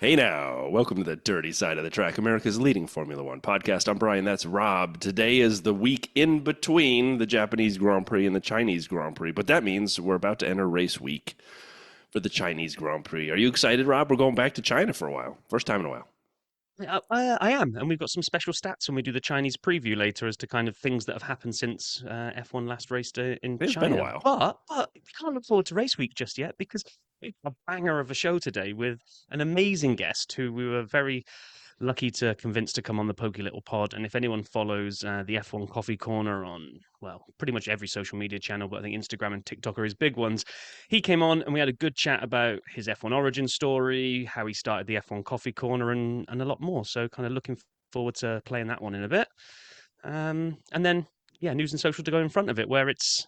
Hey now, welcome to the Dirty Side of the Track, America's leading Formula One podcast. I'm Brian, that's Rob. Today is the week in between the Japanese Grand Prix and the Chinese Grand Prix, but that means we're about to enter race week for the Chinese Grand Prix. Are you excited, Rob? We're going back to China for a while. First time in a while. I am, and we've got some special stats when we do the Chinese preview later as to kind of things that have happened since F1 last raced in It's been a China. while. But we can't look forward to race week just yet because we've got a banger of a show today with an amazing guest who we were very lucky to convince to come on the Pokey Little Pod. And if anyone follows the F1 Coffee Corner on, well, pretty much every social media channel, but I think Instagram and TikTok are his big ones, he came on and we had a good chat about his F1 origin story, how he started the F1 Coffee Corner, and a lot more. So kind of looking forward to playing that one in a bit. And then, yeah, news and social to go in front of it, where it's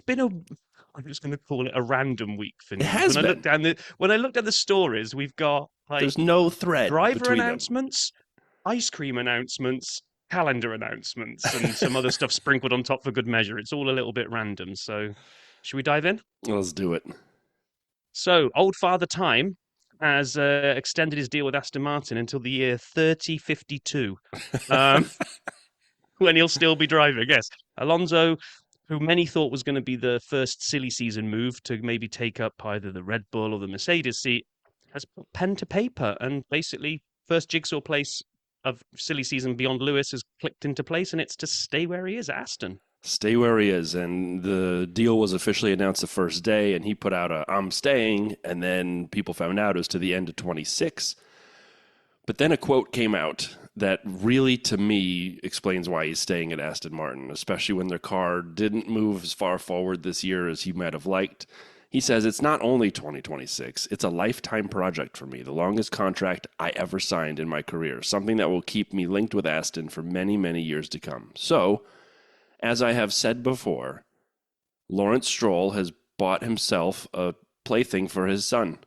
been I'm just going to call it a random week for news. It has been. When I looked at the stories, we've got There's no thread driver between them. announcements, ice cream announcements, calendar announcements, and some other stuff sprinkled on top for good measure. It's all a little bit random. So, should we dive in? Let's do it. So, old Father Time has extended his deal with Aston Martin until the year 3052, when he'll still be driving. Yes, Alonso, who many thought was going to be the first silly season move to maybe take up either the Red Bull or the Mercedes seat, has put pen to paper, and basically first jigsaw place of silly season beyond Lewis has clicked into place, and it's to stay where he is at Aston. Stay where he is, and the deal was officially announced the first day, and he put out a "I'm staying," and then people found out it was to the end of 26. But then a quote came out that really, to me, explains why he's staying at Aston Martin, especially when their car didn't move as far forward this year as he might have liked. He says, "It's not only 2026, it's a lifetime project for me, the longest contract I ever signed in my career, something that will keep me linked with Aston for many, many years to come." So, as I have said before, Lawrence Stroll has bought himself a plaything for his son.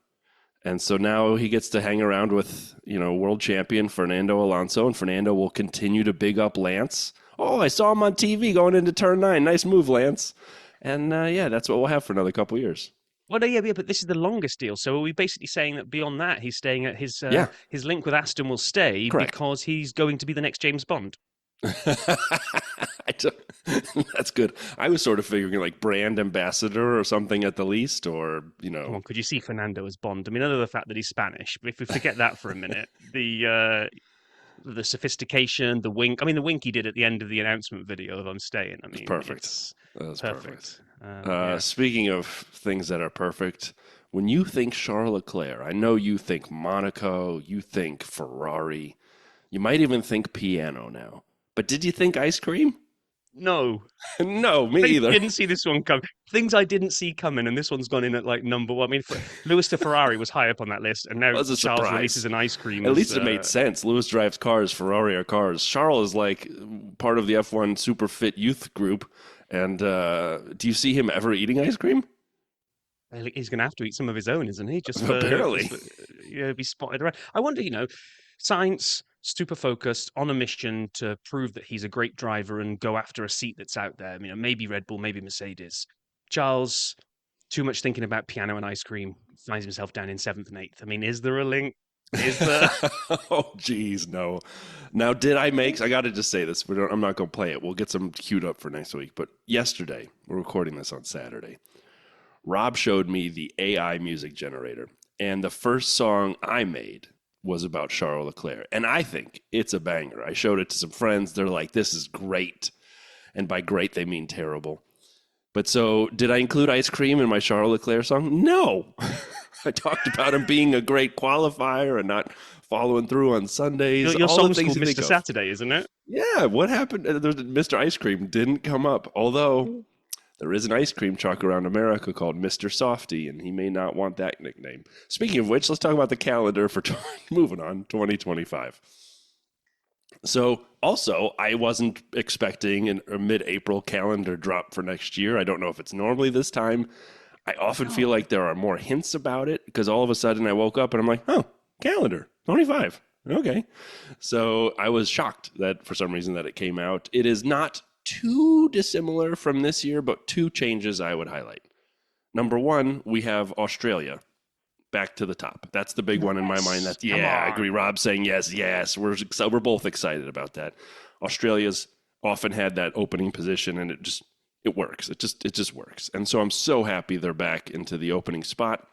And so now he gets to hang around with, world champion Fernando Alonso, and Fernando will continue to big up Lance. "Oh, I saw him on TV going into turn 9. Nice move, Lance." And that's what we'll have for another couple of years. Well, no, yeah, but this is the longest deal. So are we basically saying that beyond that, he's staying at his link with Aston will stay Correct. because he's going to be the next James Bond? That's good. I was sort of figuring like brand ambassador or something at the least, or Come on, could you see Fernando as Bond? I mean, other than the fact that he's Spanish, but if we forget that for a minute, the sophistication, the wink. I mean, the wink he did at the end of the announcement video of "I'm staying." I mean, it's perfect. That's perfect. Speaking of things that are perfect, when you think Charles Leclerc, I know you think Monaco, you think Ferrari, you might even think piano now. But did you think ice cream? No. No, me either. I didn't see this one coming. Things I didn't see coming, and this one's gone in at like number one. I mean, Lewis to Ferrari was high up on that list, and now Charles surprise. Releases an ice cream. At least it made sense. Lewis drives cars, Ferrari are cars. Charles is like part of the F1 super fit youth group. And do you see him ever eating ice cream? He's going to have to eat some of his own, isn't he? Just apparently. Be spotted around. I wonder, science, super focused on a mission to prove that he's a great driver and go after a seat that's out there. Maybe Red Bull, maybe Mercedes. Charles, too much thinking about piano and ice cream, finds himself down in 7th and 8th. I mean, is there a link? Is there? Oh, geez, no. Now, I got to just say this, but I'm not going to play it. We'll get some queued up for next week. But yesterday, we're recording this on Saturday, Rob showed me the AI music generator. And the first song I made was about Charles Leclerc. And I think it's a banger. I showed it to some friends. They're like, "This is great." And by great, they mean terrible. But so, did I include ice cream in my Charles Leclerc song? No. I talked about him being a great qualifier and not following through on Sundays. Your song's called Mr. Saturday, isn't it? Yeah, what happened? Mr. Ice Cream didn't come up, although there is an ice cream truck around America called Mr. Softy, and he may not want that nickname. Speaking of which, let's talk about the calendar for moving on, 2025. So, also, I wasn't expecting a mid-April calendar drop for next year. I don't know if it's normally this time. I often feel like there are more hints about it because all of a sudden I woke up and I'm like, "Oh, calendar, 25. Okay." So I was shocked that for some reason that it came out. It is not too dissimilar from this year, but two changes I would highlight. Number one, we have Australia back to the top. That's the big one in my mind. That's Come I on. agree. Rob saying yes. We're both excited about that. Australia's often had that opening position, and it works. It just works. And so I'm so happy they're back into the opening spot.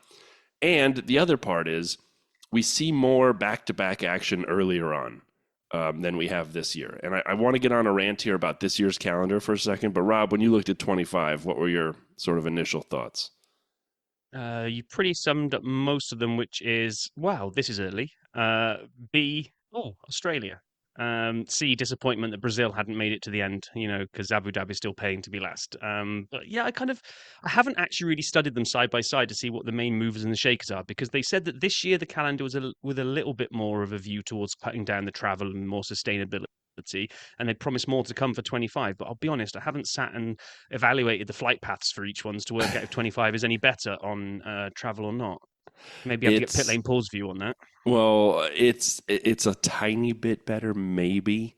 And the other part is we see more back-to-back action earlier on than we have this year. And I want to get on a rant here about this year's calendar for a second. But Rob, when you looked at 25, what were your sort of initial thoughts? You pretty summed up most of them, which is, wow, this is early. B, Australia. C, disappointment that Brazil hadn't made it to the end, because Abu Dhabi's still paying to be last. But yeah, I haven't actually really studied them side by side to see what the main movers and the shakers are, because they said that this year the calendar was with a little bit more of a view towards cutting down the travel and more sustainability. And they promised more to come for 25. But I'll be honest, I haven't sat and evaluated the flight paths for each ones to work out if 25 is any better on travel or not. Maybe I have to get Pit Lane Paul's view on that. Well, it's a tiny bit better, maybe.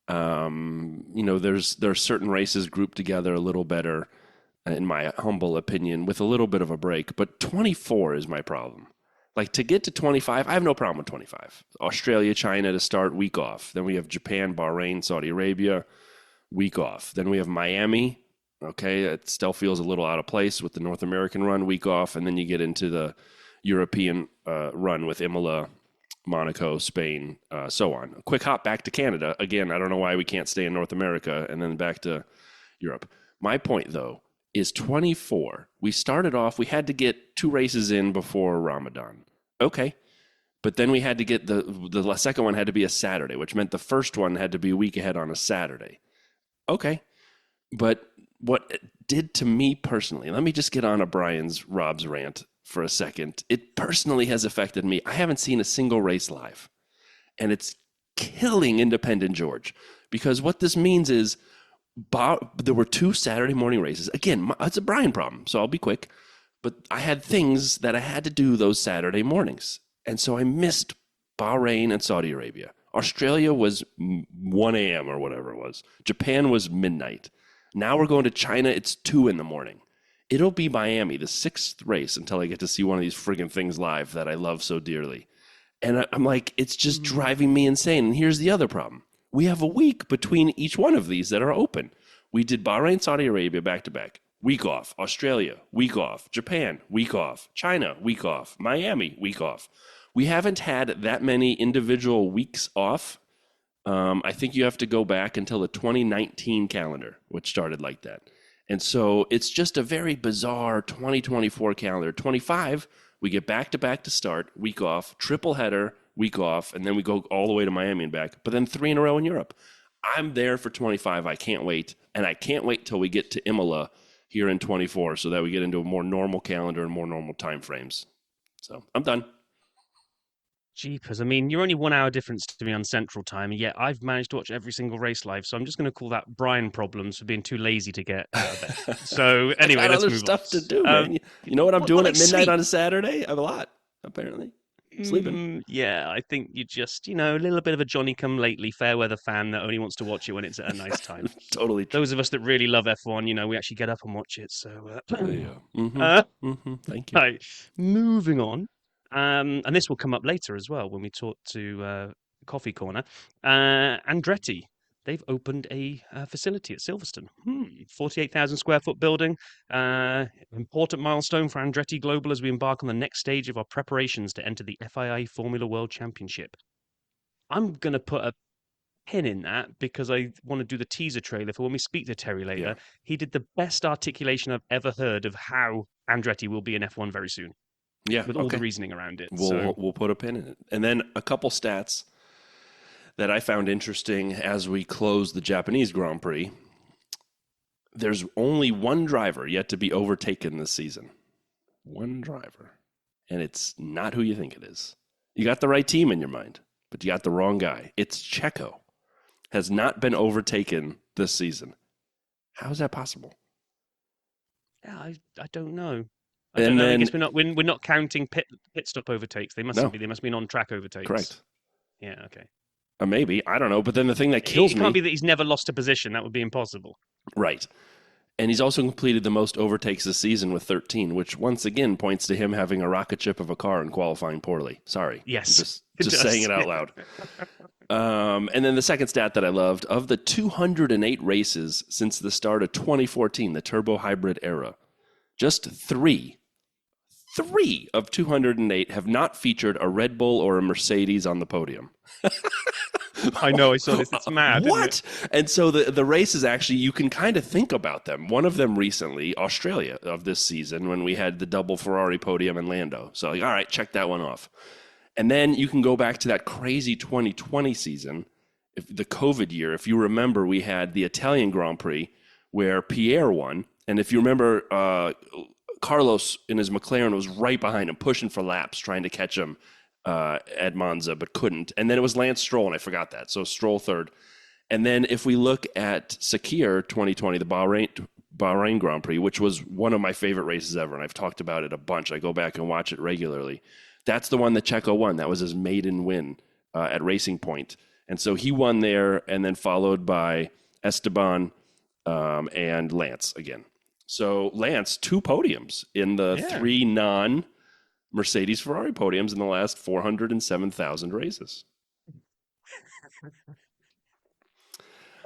There are certain races grouped together a little better, in my humble opinion, with a little bit of a break. But 24 is my problem. Like, to get to 25, I have no problem with 25. Australia, China to start, week off. Then we have Japan, Bahrain, Saudi Arabia, week off. Then we have Miami. Okay, it still feels a little out of place with the North American run, week off. And then you get into the European run with Imola, Monaco, Spain, so on. A quick hop back to Canada. Again, I don't know why we can't stay in North America, and then back to Europe. My point, though, is 24. We started off, we had to get 2 races in before Ramadan. Okay. But then we had to get the second one had to be a Saturday, which meant the first one had to be a week ahead on a Saturday. Okay. But what it did to me personally, let me just get on Rob's rant for a second. It personally has affected me. I haven't seen a single race live, and it's killing Independent George, because what this means is there were 2 Saturday morning races. Again, it's a Brian problem, so I'll be quick. But I had things that I had to do those Saturday mornings. And so I missed Bahrain and Saudi Arabia. Australia was 1 a.m. or whatever it was. Japan was midnight. Now we're going to China. It's 2 in the morning. It'll be Miami, the 6th race, until I get to see one of these friggin' things live that I love so dearly. And I'm like, it's just driving me insane. And here's the other problem. We have a week between each one of these that are open. We did Bahrain, Saudi Arabia back to back. Week off. Australia, week off. Japan, week off. China, week off. Miami, week off. We haven't had that many individual weeks off. I think you have to go back until the 2019 calendar, which started like that. And so it's just a very bizarre 2024 calendar. 25, we get back to start, week off, triple header, week off, and then we go all the way to Miami and back, but then 3 in a row in Europe. I'm there for 25. I can't wait. And I can't wait till we get to Imola here in 24 so that we get into a more normal calendar and more normal time frames. So I'm done. Jeepers. I mean, you're only 1 hour difference to me on Central Time, and yet I've managed to watch every single race live. So I'm just going to call that Brian problems for being too lazy to get out of bed. So anyway, let's move on. Stuff to do, man. You know what I'm doing at midnight on a Saturday? I have a lot, apparently. Sleeping. Yeah, I think you're just, a little bit of a Johnny-come-lately fair-weather fan that only wants to watch it when it's at a nice time. Totally true. Those of us that really love F1, we actually get up and watch it. So, thank you. Right, moving on. And this will come up later as well when we talk to Coffee Corner. Andretti, they've opened a facility at Silverstone. 48,000 square foot building. Important milestone for Andretti Global as we embark on the next stage of our preparations to enter the FIA Formula World Championship. I'm going to put a pin in that because I want to do the teaser trailer for when we speak to Terry later. Yeah. He did the best articulation I've ever heard of how Andretti will be in F1 very soon. Yeah, with all the reasoning around it. We'll put a pin in it. And then a couple stats that I found interesting as we close the Japanese Grand Prix. There's only one driver yet to be overtaken this season. One driver. And it's not who you think it is. You got the right team in your mind, but you got the wrong guy. It's Checo. Has not been overtaken this season. How is that possible? Yeah, I don't know. I guess we're not counting pit stop overtakes. They mustn't be. They must be on-track overtakes. Correct. Yeah. Okay. Maybe, I don't know. But then the thing that kills me, it can't be that he's never lost a position. That would be impossible. Right. And he's also completed the most overtakes this season with 13, which once again points to him having a rocket ship of a car and qualifying poorly. Sorry. Yes. I'm just saying it out loud. And then the second stat that I loved, of the 208 races since the start of 2014, the turbo hybrid era, just three of 208 have not featured a Red Bull or a Mercedes on the podium. I know, I saw this. It's mad. What? Isn't it? And so the races, actually, you can kind of think about them. One of them recently, Australia of this season, when we had the double Ferrari podium in Lando. So, all right, check that one off. And then you can go back to that crazy 2020 season, the COVID year. If you remember, we had the Italian Grand Prix where Pierre won. And if you remember, Carlos in his McLaren was right behind him, pushing for laps, trying to catch him at Monza, but couldn't. And then it was Lance Stroll, and I forgot that. So Stroll third. And then if we look at Sakir 2020, the Bahrain Grand Prix, which was one of my favorite races ever, and I've talked about it a bunch. I go back and watch it regularly. That's the one that Checo won. That was his maiden win at Racing Point. And so he won there, and then followed by Esteban and Lance again. So Lance, 2 podiums in the 3 non-Mercedes Ferrari podiums in the last 407,000 races.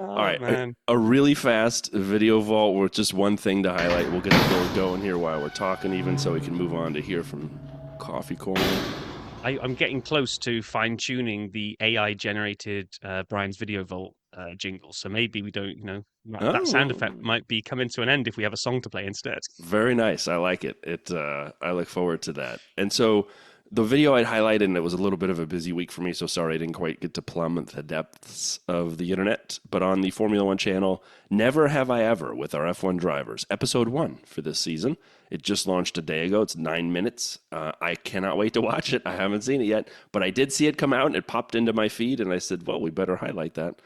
All right, a really fast video vault with just one thing to highlight. We'll get the build going here while we're talking even, so we can move on to hear from Coffee Corner. I'm getting close to fine-tuning the AI-generated Brian's Video Vault jingle, so maybe we don't, that sound effect might be coming to an end if we have a song to play instead. Very nice. I like it. I look forward to that. And so the video I'd highlighted, and it was a little bit of a busy week for me, so sorry I didn't quite get to plumb the depths of the internet, but on the Formula One channel, Never Have I Ever with our F1 drivers, episode 1 for this season. It just launched a day ago. It's 9 minutes. I cannot wait to watch it. I haven't seen it yet, but I did see it come out, and it popped into my feed, and I said, well, we better highlight that.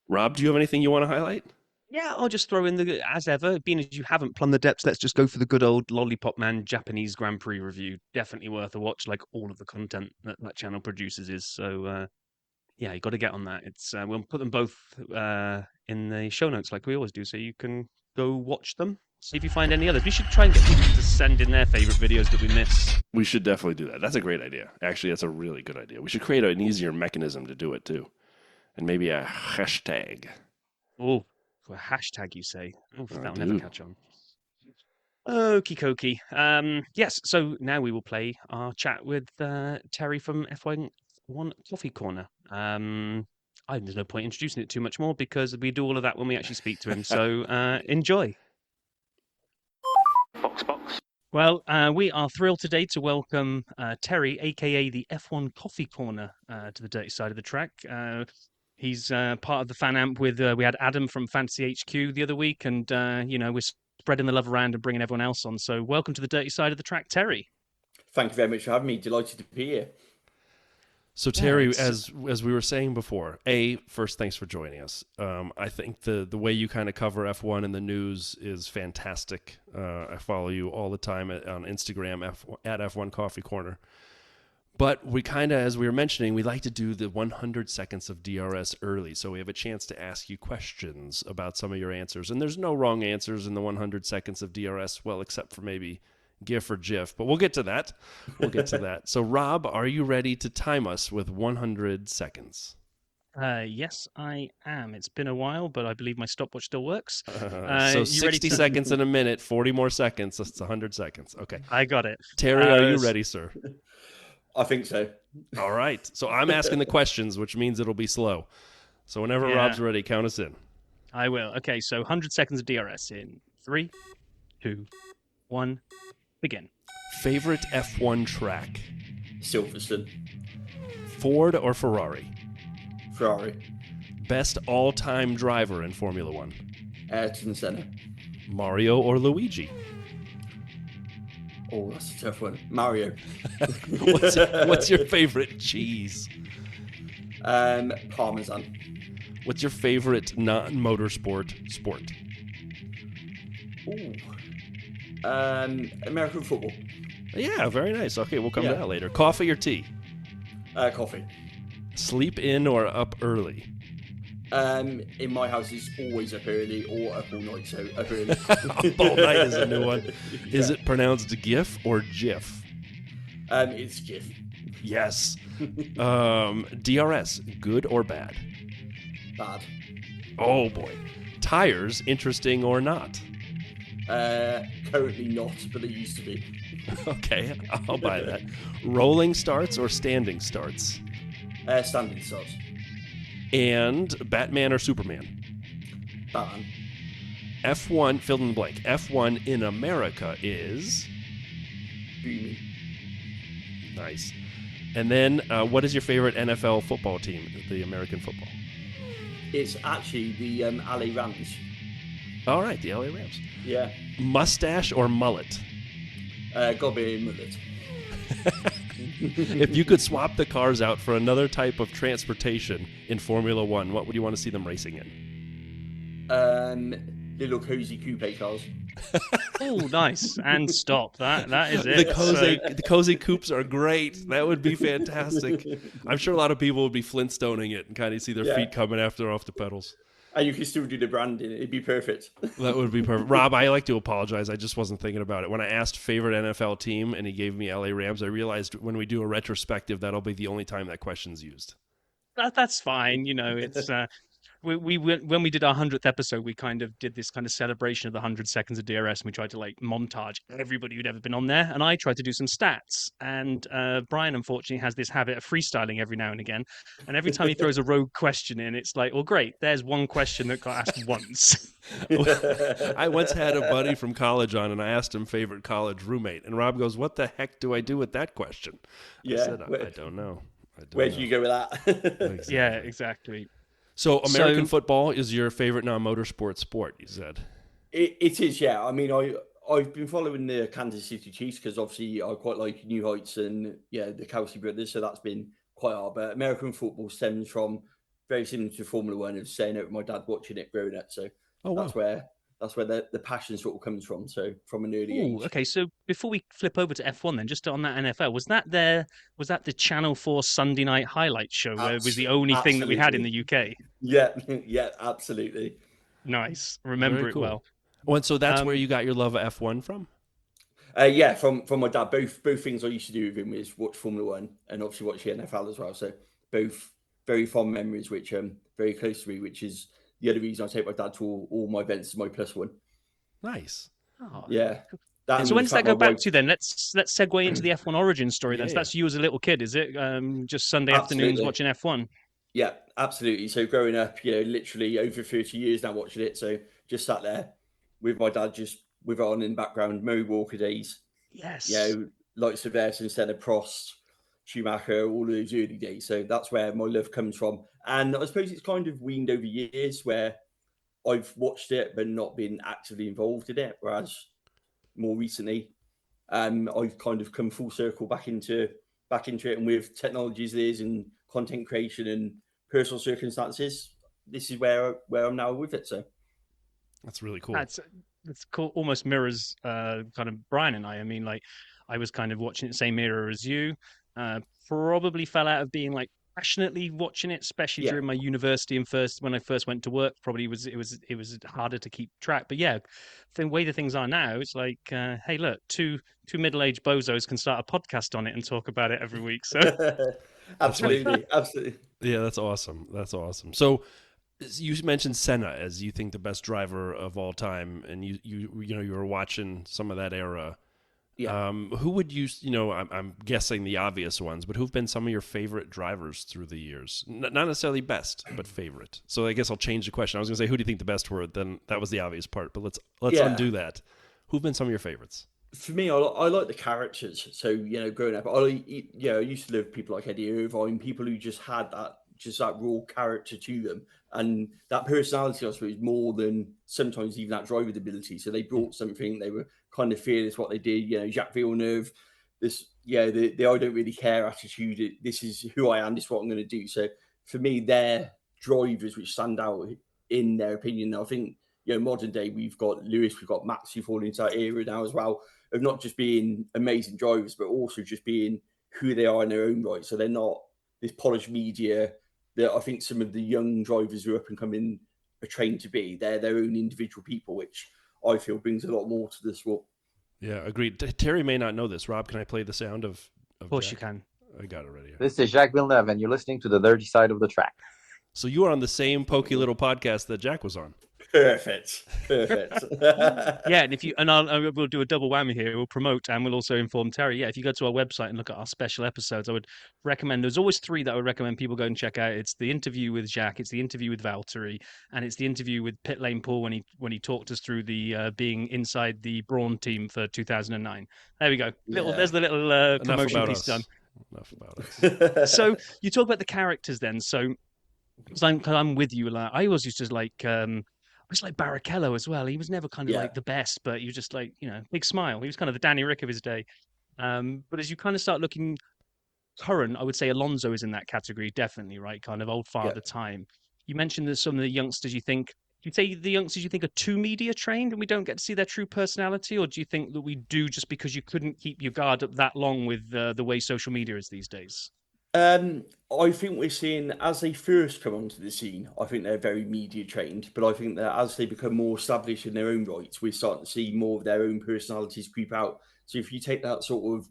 Rob, do you have anything you want to highlight? Yeah, I'll just throw in as ever, being as you haven't plumbed the depths, let's just go for the good old Lollipop Man Japanese Grand Prix review. Definitely worth a watch, like all of the content that channel produces is. So, yeah, you got to get on that. We'll put them both in the show notes like we always do, so you can go watch them. See if you find any others. We should try and get people to send in their favorite videos that we miss. We should definitely do that. That's a great idea. Actually, that's a really good idea. We should create an easier mechanism to do it, too. And maybe a hashtag. Oh. A hashtag, you say? Oh, that'll never catch on. Okie dokie. Yes, so now we will play our chat with Terry from F1 Coffee Corner. There's no point introducing it too much more because we do all of that when we actually speak to him. So enjoy. Box. Well, we are thrilled today to welcome Terry, a.k.a. the F1 Coffee Corner, to the dirty side of the track. He's part of the fan amp with, we had Adam from Fantasy HQ the other week, and, we're spreading the love around and bringing everyone else on. So welcome to the dirty side of the track, Terry. Thank you very much for having me. Delighted to be here. So Terry, as we were saying before, first, thanks for joining us. I think the way you kind of cover F1 in the news is fantastic. I follow you all the time on Instagram at F1 Coffee Corner. But we kind of, as we were mentioning, we like to do the 100 seconds of DRS early, so we have a chance to ask you questions about some of your answers. And there's no wrong answers in the 100 seconds of DRS, well, except for maybe GIF or GIF, but we'll get to that. So, Rob, are you ready to time us with 100 seconds? Yes, I am. It's been a while, but I believe my stopwatch still works. So 60 seconds in a minute, 40 more seconds, that's 100 seconds. Okay. I got it. Terry, are you ready, sir? I think so. All right. So I'm asking the questions, which means it'll be slow. So whenever Rob's ready, count us in. I will. Okay, so 100 seconds of DRS in 3, 2, 1, begin. Favorite F1 track? Silverstone. Ford or Ferrari? Ferrari. Best all-time driver in Formula One? Ayrton Senna. Mario or Luigi? Oh, that's a tough one. Mario. What's your favorite cheese? Parmesan. What's your favorite non-motorsport sport? Ooh. American football. Yeah, very nice. Okay, we'll come to that later. Coffee or tea? Coffee. Sleep in or up early? In my house, it's always up early or up all night, so up early. Up all night is a new one. Is Yeah. it pronounced GIF or GIF? It's GIF. Yes. DRS, good or bad? Bad. Oh boy. Tires, interesting or not? Currently not, but they used to be. Okay, I'll buy that. Rolling starts or standing starts? Standing starts. And Batman or Superman? Batman. F1, fill in the blank. F1 in America is... Booming. Nice. And then, what is your favorite NFL football team, the American football? It's actually the LA Rams. All right, the LA Rams. Yeah. Mustache or mullet? Gotta be a mullet. If you could swap the cars out for another type of transportation in Formula One, what would you want to see them racing in? Little cozy coupe cars. Oh, nice. And stop. That is The it. cozy coupes are great. That would be fantastic. I'm sure a lot of people would be Flintstoning it and kind of see their Yeah. feet coming after off the pedals. And you can still do the branding. It'd be perfect. That would be perfect. Rob, I like to apologize. I just wasn't thinking about it. When I asked favorite NFL team and he gave me LA Rams, I realized when we do a retrospective, that'll be the only time that question's used. That's fine. You know, it's we when we did our 100th episode, we kind of did this kind of celebration of the 100 seconds of DRS, and we tried to like montage everybody who'd ever been on there, and I tried to do some stats. And Brian unfortunately has this habit of freestyling every now and again, and every time he throws a rogue question in, it's like, well, great, there's one question that got asked once. I once had a buddy from college on, and I asked him favorite college roommate, and Rob goes, "What the heck do I do with that question?" Yeah. I said, "I don't know." Where do you go with that? Exactly. Yeah, exactly. So American So- football is your favorite non-motorsport sport, you said. It is, yeah. I mean, I've been following the Kansas City Chiefs because obviously I quite like New Heights and the Kelsey brothers, so that's been quite hard. But American football stems from very similar to Formula One of staying out with my dad watching it growing up. So Oh, wow. that's where the passion sort of comes from. So from an early Ooh, age. okay, so before we flip over to F1 then, just on that NFL, was that the Channel 4 Sunday night highlight show where it was the only thing that we had in the UK? Yeah, yeah, absolutely. Nice. Remember Very it cool. well. Oh, and so that's where you got your love of F1 from? Yeah, from my dad. Both things I used to do with him is watch Formula One and obviously watch the NFL as well. So both very fond memories, which very close to me. Which is the other reason I take my dad to all my events. My +1. Nice. Oh. Yeah. That So and when the does that fact go my back wife- to then? Let's segue into the F1 origin story then. Yeah, So that's you as a little kid, is it? Just Sunday afternoons Absolutely. watching F1. Yeah, absolutely. So growing up, literally over 30 years now watching it. So just sat there with my dad, just with it on in the background, Murray Walker days. Yes. Like Sylvester instead of Prost, Schumacher, all those early days. So that's where my love comes from. And I suppose it's kind of weaned over years where I've watched it but not been actively involved in it. Whereas more recently, I've kind of come full circle back into it. And with technologies there is and content creation and personal circumstances, this is where I'm now with it. So That's really cool. That's cool. Almost mirrors kind of Brian and I. I mean, like I was kind of watching it the same era as you. Probably fell out of being like passionately watching it, especially Yeah. during my university and when I first went to work. Probably it was harder to keep track. But yeah, the way the things are now, it's like, hey, look, two middle-aged bozos can start a podcast on it and talk about it every week. So absolutely. Yeah, that's awesome. That's awesome. So you mentioned Senna as you think the best driver of all time, and you were watching some of that era. Yeah. Who would you I'm guessing the obvious ones, but who've been some of your favorite drivers through the years? Not necessarily best, but favorite. So I guess I'll change the question. I was going to say, who do you think the best were? Then that was the obvious part, but let's Yeah. undo that. Who've been some of your favorites? For me, I like the characters. So growing up, I used to love people like Eddie Irvine, people who just had that raw character to them, and that personality, I suppose, more than sometimes even that driving ability. So they brought something. They were kind of fearless what they did. Jacques Villeneuve, the I don't really care attitude. This is who I am. This is what I'm going to do. So for me, they're drivers which stand out in their opinion. I think modern day we've got Lewis, we've got Max who fall into that era now as well, of not just being amazing drivers, but also just being who they are in their own right. So they're not this polished media that I think some of the young drivers who are up and coming are trained to be. They're their own individual people, which I feel brings a lot more to the sport. Yeah, agreed. Terry may not know this. Rob, can I play the sound of course Jack? you can. I got it ready. This is Jacques Villeneuve, and you're listening to The Dirty Side of the Track. So you are on the same Pokey Little podcast that Jack was on. Perfect. Yeah, and if you we'll do a double whammy here. We'll promote and we'll also inform Terry. Yeah, if you go to our website and look at our special episodes, I would recommend. There's always 3 that I would recommend people go and check out. It's the interview with Jacques, it's the interview with Valtteri, and it's the interview with Pit Lane Paul when he talked us through the being inside the Brawn team for 2009. There we go. There's the little promotion piece done. Enough about us. So you talk about the characters then. So cause I'm with you. Like, I always used to like. I was like Barrichello as well. He was never kind of like the best, but he was just like, big smile. He was kind of the Danny Rick of his day. But as you kind of start looking current, I would say Alonso is in that category, definitely, right? Kind of old father time. You mentioned that some of the youngsters do you say the youngsters you think are too media trained and we don't get to see their true personality? Or do you think that we do just because you couldn't keep your guard up that long with the way social media is these days? I think we're seeing, as they first come onto the scene, I think they're very media trained, but I think that as they become more established in their own rights, we're starting to see more of their own personalities creep out. So if you take that sort of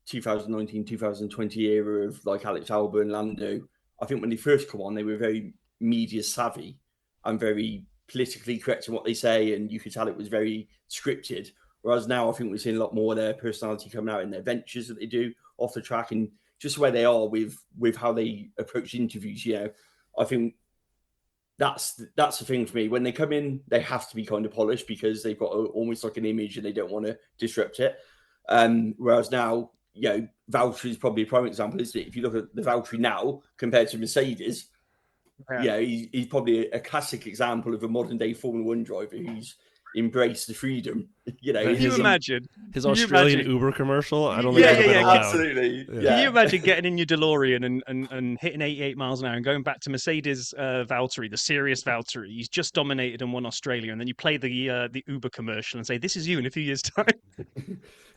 2019, 2020 era of like Alex Albon and Lando, I think when they first come on, they were very media savvy and very politically correct in what they say, and you could tell it was very scripted. Whereas now I think we're seeing a lot more of their personality coming out in their ventures that they do off the track and just where they are with how they approach interviews. I think that's the thing for me. When they come in, they have to be kind of polished because they've got almost like an image and they don't want to disrupt it. Whereas now, Valtteri is probably a prime example, isn't it? If you look at the Valtteri now compared to Mercedes, he's probably a classic example of a modern day Formula One driver who's embrace the freedom. Can you imagine his Australian Uber commercial? I don't think absolutely. Yeah. Can you imagine getting in your DeLorean and hitting 88 miles an hour and going back to Mercedes Valtteri, the serious Valtteri? He's just dominated and won Australia, and then you play the Uber commercial and say, "This is you in a few years' time."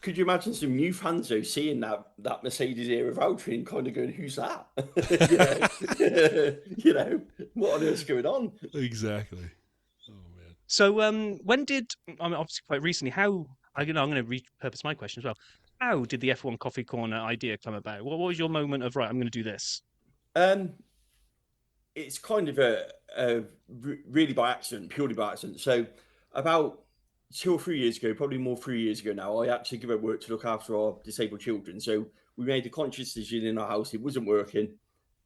Could you imagine some new fans though seeing that Mercedes era Valtteri and kind of going, "Who's that?" What on earth's going on? Exactly. So when did, obviously quite recently, I'm going to repurpose my question as well. How did the F1 Coffee Corner idea come about? What was your moment of, right, I'm going to do this? It's kind of a really by accident, purely by accident. So about 2 or 3 years ago, probably more 3 years ago now, I actually gave up work to look after our disabled children. So we made a conscious decision in our house. It wasn't working.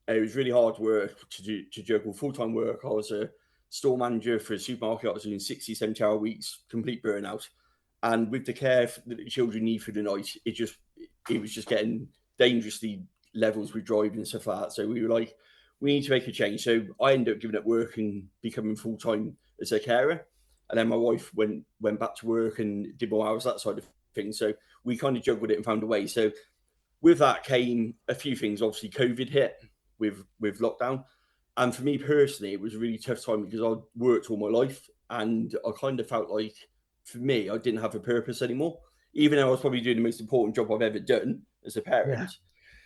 It was really hard work to juggle full-time work. I was a store manager for a supermarket. I was doing 60, 70-hour weeks, complete burnout. And with the care that the children need for the night, it was just getting dangerously levels with driving and stuff like that. So we were like, we need to make a change. So I ended up giving up work and becoming full-time as a carer. And then my wife went back to work and did more hours, that side of things. So we kind of juggled it and found a way. So with that came a few things. Obviously, COVID hit with lockdown. And for me personally, it was a really tough time because I worked all my life and I kind of felt like, for me, I didn't have a purpose anymore. Even though I was probably doing the most important job I've ever done as a parent.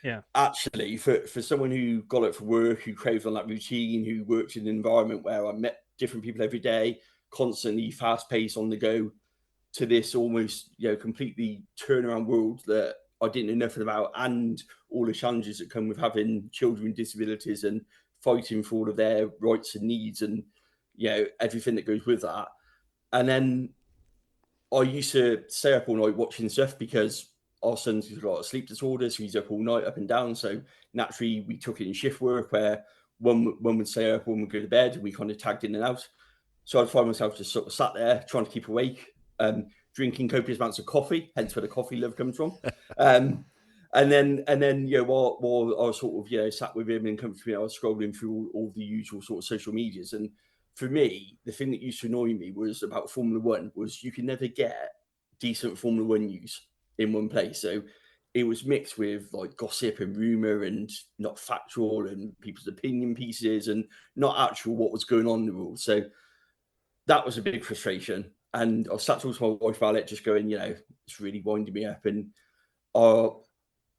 Yeah. Actually, for someone who got up for work, who craved on that routine, who worked in an environment where I met different people every day, constantly fast-paced on the go, to this almost, completely turnaround world that I didn't know nothing about, and all the challenges that come with having children with disabilities and fighting for all of their rights and needs and, everything that goes with that. And then I used to stay up all night watching stuff because our son's got a lot of sleep disorders, so he's up all night, up and down. So naturally, we took it in shift work where one would stay up, one would go to bed, and we kind of tagged in and out. So I'd find myself just sort of sat there trying to keep awake, drinking copious amounts of coffee, hence where the coffee love comes from. And then, while I was sort of, sat with him and comfortably, I was scrolling through all the usual sort of social medias. And for me, the thing that used to annoy me was about Formula One was you can never get decent Formula One news in one place. So it was mixed with like gossip and rumor and not factual and people's opinion pieces and not actual what was going on in the world. So that was a big frustration. And I sat talking to my wife about it, just going, it's really winding me up. And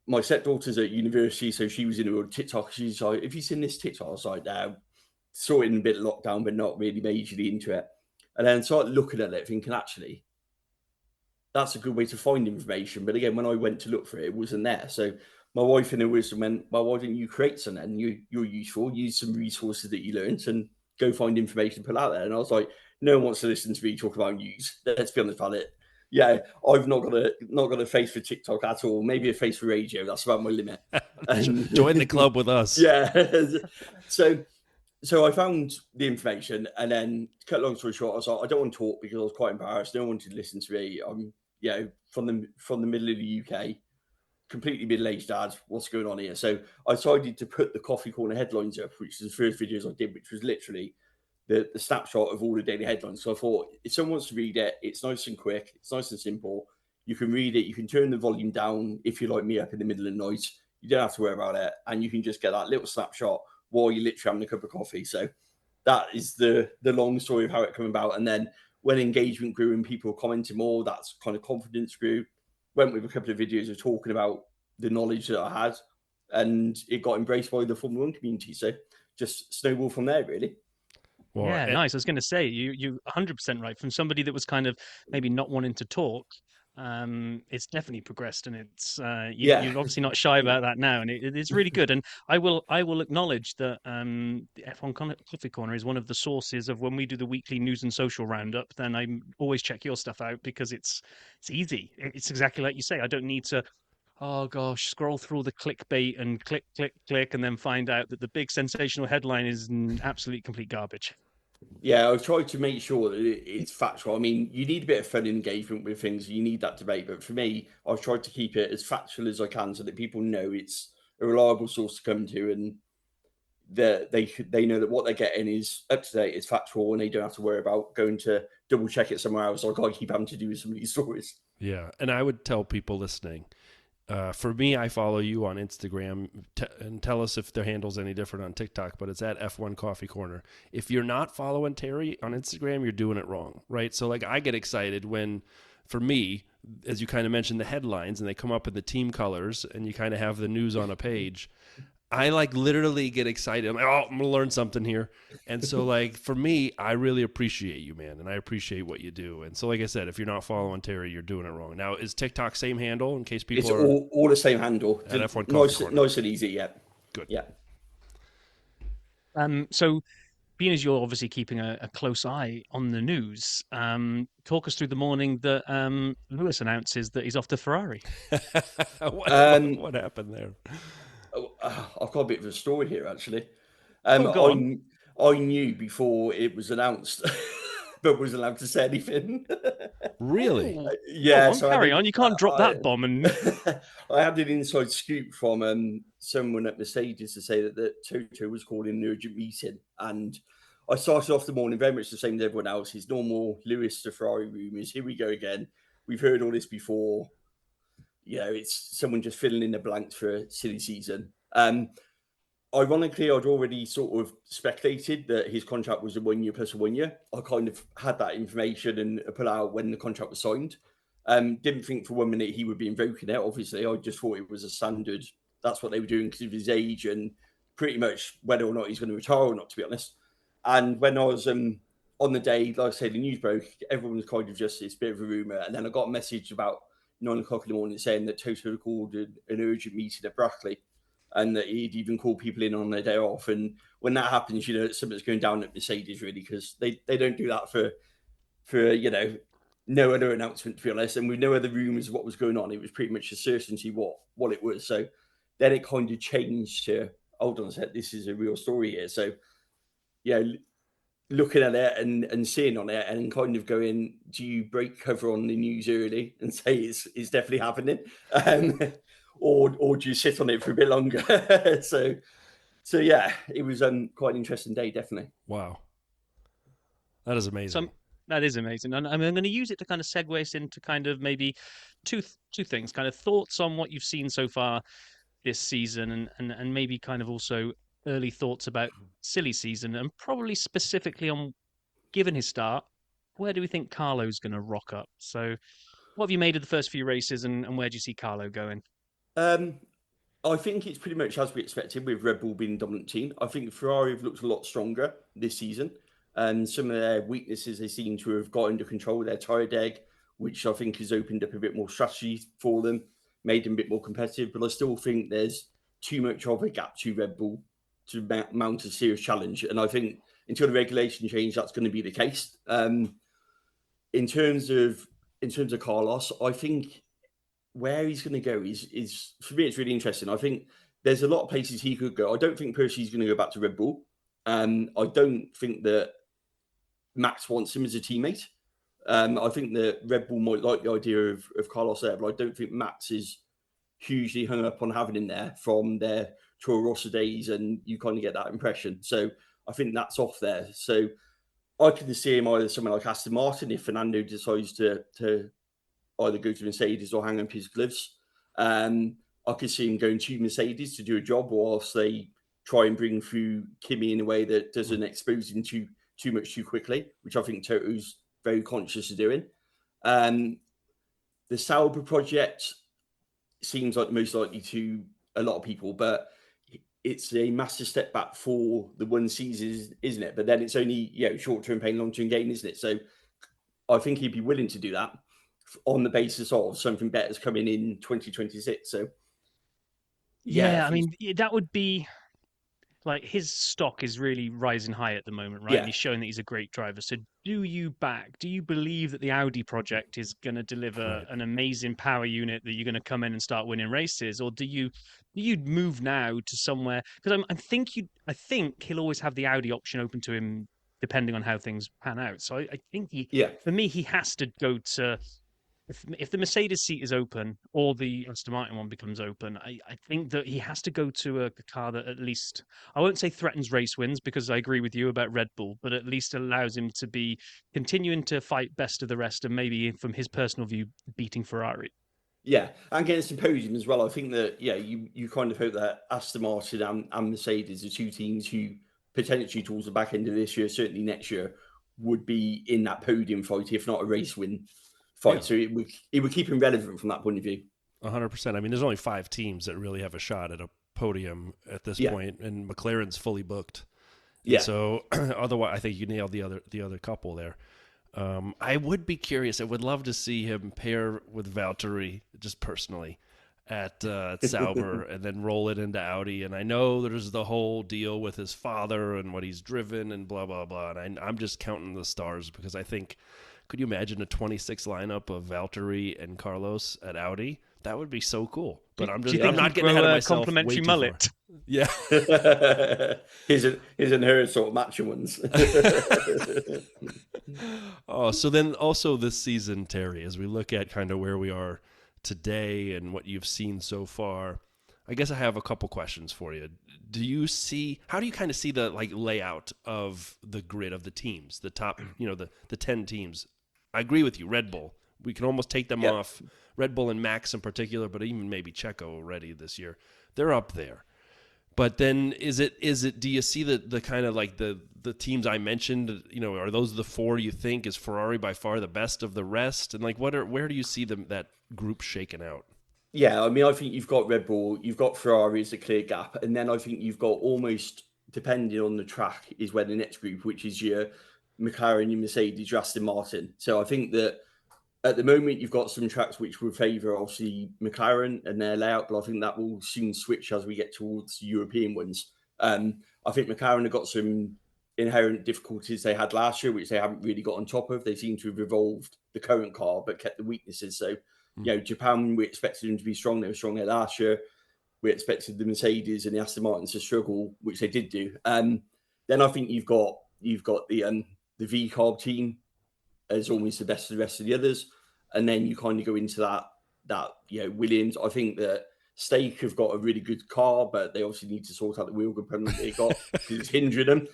my stepdaughter's at university, so she was in the world of TikTok. She's like, "Have you seen this TikTok?" I was like, "No." Saw it in a bit of lockdown, but not really majorly into it. And then started looking at it, thinking, actually, that's a good way to find information. But again, when I went to look for it, it wasn't there. So my wife in her wisdom went, "Well, why didn't you create something? And you're useful. Use some resources that you learned and go find information to put out there." And I was like, no one wants to listen to me talk about news. Let's be honest about it. Yeah, I've not got a face for TikTok at all. Maybe a face for radio. That's about my limit. And, Join the club with us. yeah. So I found the information, and then to cut a long story short, I was like, I don't want to talk because I was quite embarrassed. No one wanted to listen to me. I'm, from the middle of the UK, completely middle-aged dad. What's going on here? So I decided to put the Coffee Corner headlines up, which is the first videos I did, which was literally the snapshot of all the daily headlines. So I thought, if someone wants to read it, it's nice and quick, it's nice and simple. You can read it. You can turn the volume down if you're like me up in the middle of the night. You don't have to worry about it, and you can just get that little snapshot while you're literally having a cup of coffee. So that is the long story of how it came about. And then when engagement grew and people commented more, that's kind of confidence grew. Went with a couple of videos of talking about the knowledge that I had, and it got embraced by the Formula One community. So just snowball from there, really. Well, Yeah, nice. I was going to say you 100% right. From somebody that was kind of maybe not wanting to talk, it's definitely progressed, and it's you're obviously not shy about that now, and it's really good. And I will acknowledge that the F1 Coffee Corner is one of the sources of when we do the weekly news and social roundup. Then I always check your stuff out because it's easy. It's exactly like you say. I don't need to. Oh gosh, scroll through the clickbait and click, click, click, and then find out that the big sensational headline is absolute complete garbage. Yeah, I've tried to make sure that it's factual. I mean, you need a bit of fun engagement with things. You need that debate. But for me, I've tried to keep it as factual as I can so that people know it's a reliable source to come to, and that they know that what they're getting is up to date, it's factual, and they don't have to worry about going to double check it somewhere else like I keep having to do with some of these stories. Yeah, and I would tell people listening, for me, I follow you on Instagram, and tell us if their handle's any different on TikTok, but it's at F1 Coffee Corner. If you're not following Terry on Instagram, you're doing it wrong, right? So like I get excited when, for me, as you kind of mentioned, the headlines and they come up in the team colors and you kind of have the news on a page. I like literally get excited. I'm like, oh, I'm going to learn something here. And so like for me, I really appreciate you, man. And I appreciate what you do. And so like I said, if you're not following Terry, you're doing it wrong. Now, is TikTok same handle in case people it's all the same handle. At F1 Coffee Corner. Nice and easy, yeah. Good. Yeah. So being as you're obviously keeping a close eye on the news, talk us through the morning that Lewis announces that he's off to Ferrari. What happened there? I've got a bit of a story here, actually. Go on. I knew before it was announced, but was allowed to say anything. Really? Yeah. On, carry on. You can't drop that bomb. And I had an inside scoop from someone at Mercedes to say that Toto was calling an urgent meeting, and I started off the morning very much the same as everyone else. His normal Lewis to Ferrari rumours. Here we go again. We've heard all this before. It's someone just filling in the blanks for a silly season. Ironically, I'd already sort of speculated that his contract was a 1 year plus a 1 year. I kind of had that information and put out when the contract was signed. Didn't think for 1 minute he would be invoking it. Obviously, I just thought it was a standard. That's what they were doing because of his age and pretty much whether or not he's going to retire or not, to be honest. And when I was on the day, like I say, the news broke, everyone was kind of just, it's a bit of a rumour. And then I got a message about 9 o'clock in the morning saying that Toto had called an urgent meeting at Brackley and that he'd even call people in on their day off. And when that happens, something's going down at Mercedes, really, because they don't do that for no other announcement, to be honest. And with no other rumours of what was going on, it was pretty much a certainty what it was. So then it kind of changed to, hold on a sec, this is a real story here. So, looking at it and seeing on it and kind of going, do you break cover on the news early and say it's definitely happening? Or do you sit on it for a bit longer? So yeah, it was quite an interesting day, definitely. Wow. That is amazing. That is amazing. And I'm going to use it to kind of segue us into kind of maybe two things, kind of thoughts on what you've seen so far this season and maybe kind of also early thoughts about silly season and probably specifically on, given his start, where do we think Carlo's going to rock up? So what have you made of the first few races and where do you see Carlo going? I think it's pretty much as we expected with Red Bull being the dominant team. I think Ferrari have looked a lot stronger this season, and some of their weaknesses they seem to have got under control. Their tyre deg, which I think has opened up a bit more strategy for them, made them a bit more competitive. But I still think there's too much of a gap to Red Bull to mount a serious challenge. And I think until the regulation change, that's going to be the case. In terms of Carlos, I think where he's going to go is for me, it's really interesting. I think there's a lot of places he could go. I don't think Percy's going to go back to Red Bull. I don't think that Max wants him as a teammate. I think that Red Bull might like the idea of Carlos there, but I don't think Max is hugely hung up on having him there from their Toro Rosso days, and you kind of get that impression. So I think that's off there. So I could see him either somewhere like Aston Martin if Fernando decides to either go to Mercedes or hang up his gloves. I could see him going to Mercedes to do a job, or else they try and bring through Kimi in a way that doesn't expose him too much too quickly, which I think Toto's very conscious of doing. The Sauber project seems like the most likely to a lot of people, but it's a massive step back for the one season, isn't it? But then it's only short-term pain, long-term gain, isn't it? So I think he'd be willing to do that on the basis of something better's coming in 2026. So yeah, I mean, that would be like his stock is really rising high at the moment, right? Yeah. And he's showing that he's a great driver. So do you believe that the Audi project is going to deliver an amazing power unit that you're going to come in and start winning races? Or do you move now to somewhere? Because I think he'll always have the Audi option open to him depending on how things pan out. So I think for me, he has to go to, if the Mercedes seat is open or the Aston Martin one becomes open, I think that he has to go to a car that at least, I won't say threatens race wins, because I agree with you about Red Bull, but at least allows him to be continuing to fight best of the rest and maybe, from his personal view, beating Ferrari. Yeah, and getting some podium as well. I think that, you kind of hope that Aston Martin and Mercedes are two teams who potentially towards the back end of this year, certainly next year, would be in that podium fight, if not a race win fight. Yeah. So it would keep him relevant from that point of view. 100%. I mean, there's only 5 teams that really have a shot at a podium at this point, and McLaren's fully booked. Yeah. And so otherwise, I think you nailed the other couple there. I would be curious. I would love to see him pair with Valtteri, just personally, at Sauber, and then roll it into Audi. And I know there's the whole deal with his father and what he's driven and blah, blah, blah. And I'm just counting the stars, because I think, could you imagine a 26 lineup of Valtteri and Carlos at Audi? That would be so cool. But I'm not getting ahead of myself. Complimentary mullet. Yeah. His and her sort of matching ones. So then also this season, Terry, as we look at kind of where we are today and what you've seen so far, I guess I have a couple questions for you. How do you kind of see the layout of the grid of the teams, the top, the 10 teams? I agree with you, Red Bull. We can almost take them off, Red Bull and Max in particular, but even maybe Checo already this year. They're up there. But then do you see the kind of the teams I mentioned, are those the 4 you think? Is Ferrari by far the best of the rest? And where do you see that group shaken out? Yeah, I mean, I think you've got Red Bull, you've got Ferrari as a clear gap, and then I think you've got, almost depending on the track, is where the next group, which is your McLaren, your Mercedes, your Aston Martin. So I think that at the moment you've got some tracks which will favour obviously McLaren and their layout, but I think that will soon switch as we get towards the European ones. I think McLaren have got some inherent difficulties they had last year, which they haven't really got on top of. They seem to have evolved the current car, but kept the weaknesses. So, Japan, we expected them to be strong. They were strong there last year. We expected the Mercedes and the Aston Martin to struggle, which they did do. Then I think you've got the V-Carb team as almost the best of the rest of the others, and then you kind of go into that Williams. I think that Stake have got a really good car, but they obviously need to sort out the wheel component they got because it's hindering them.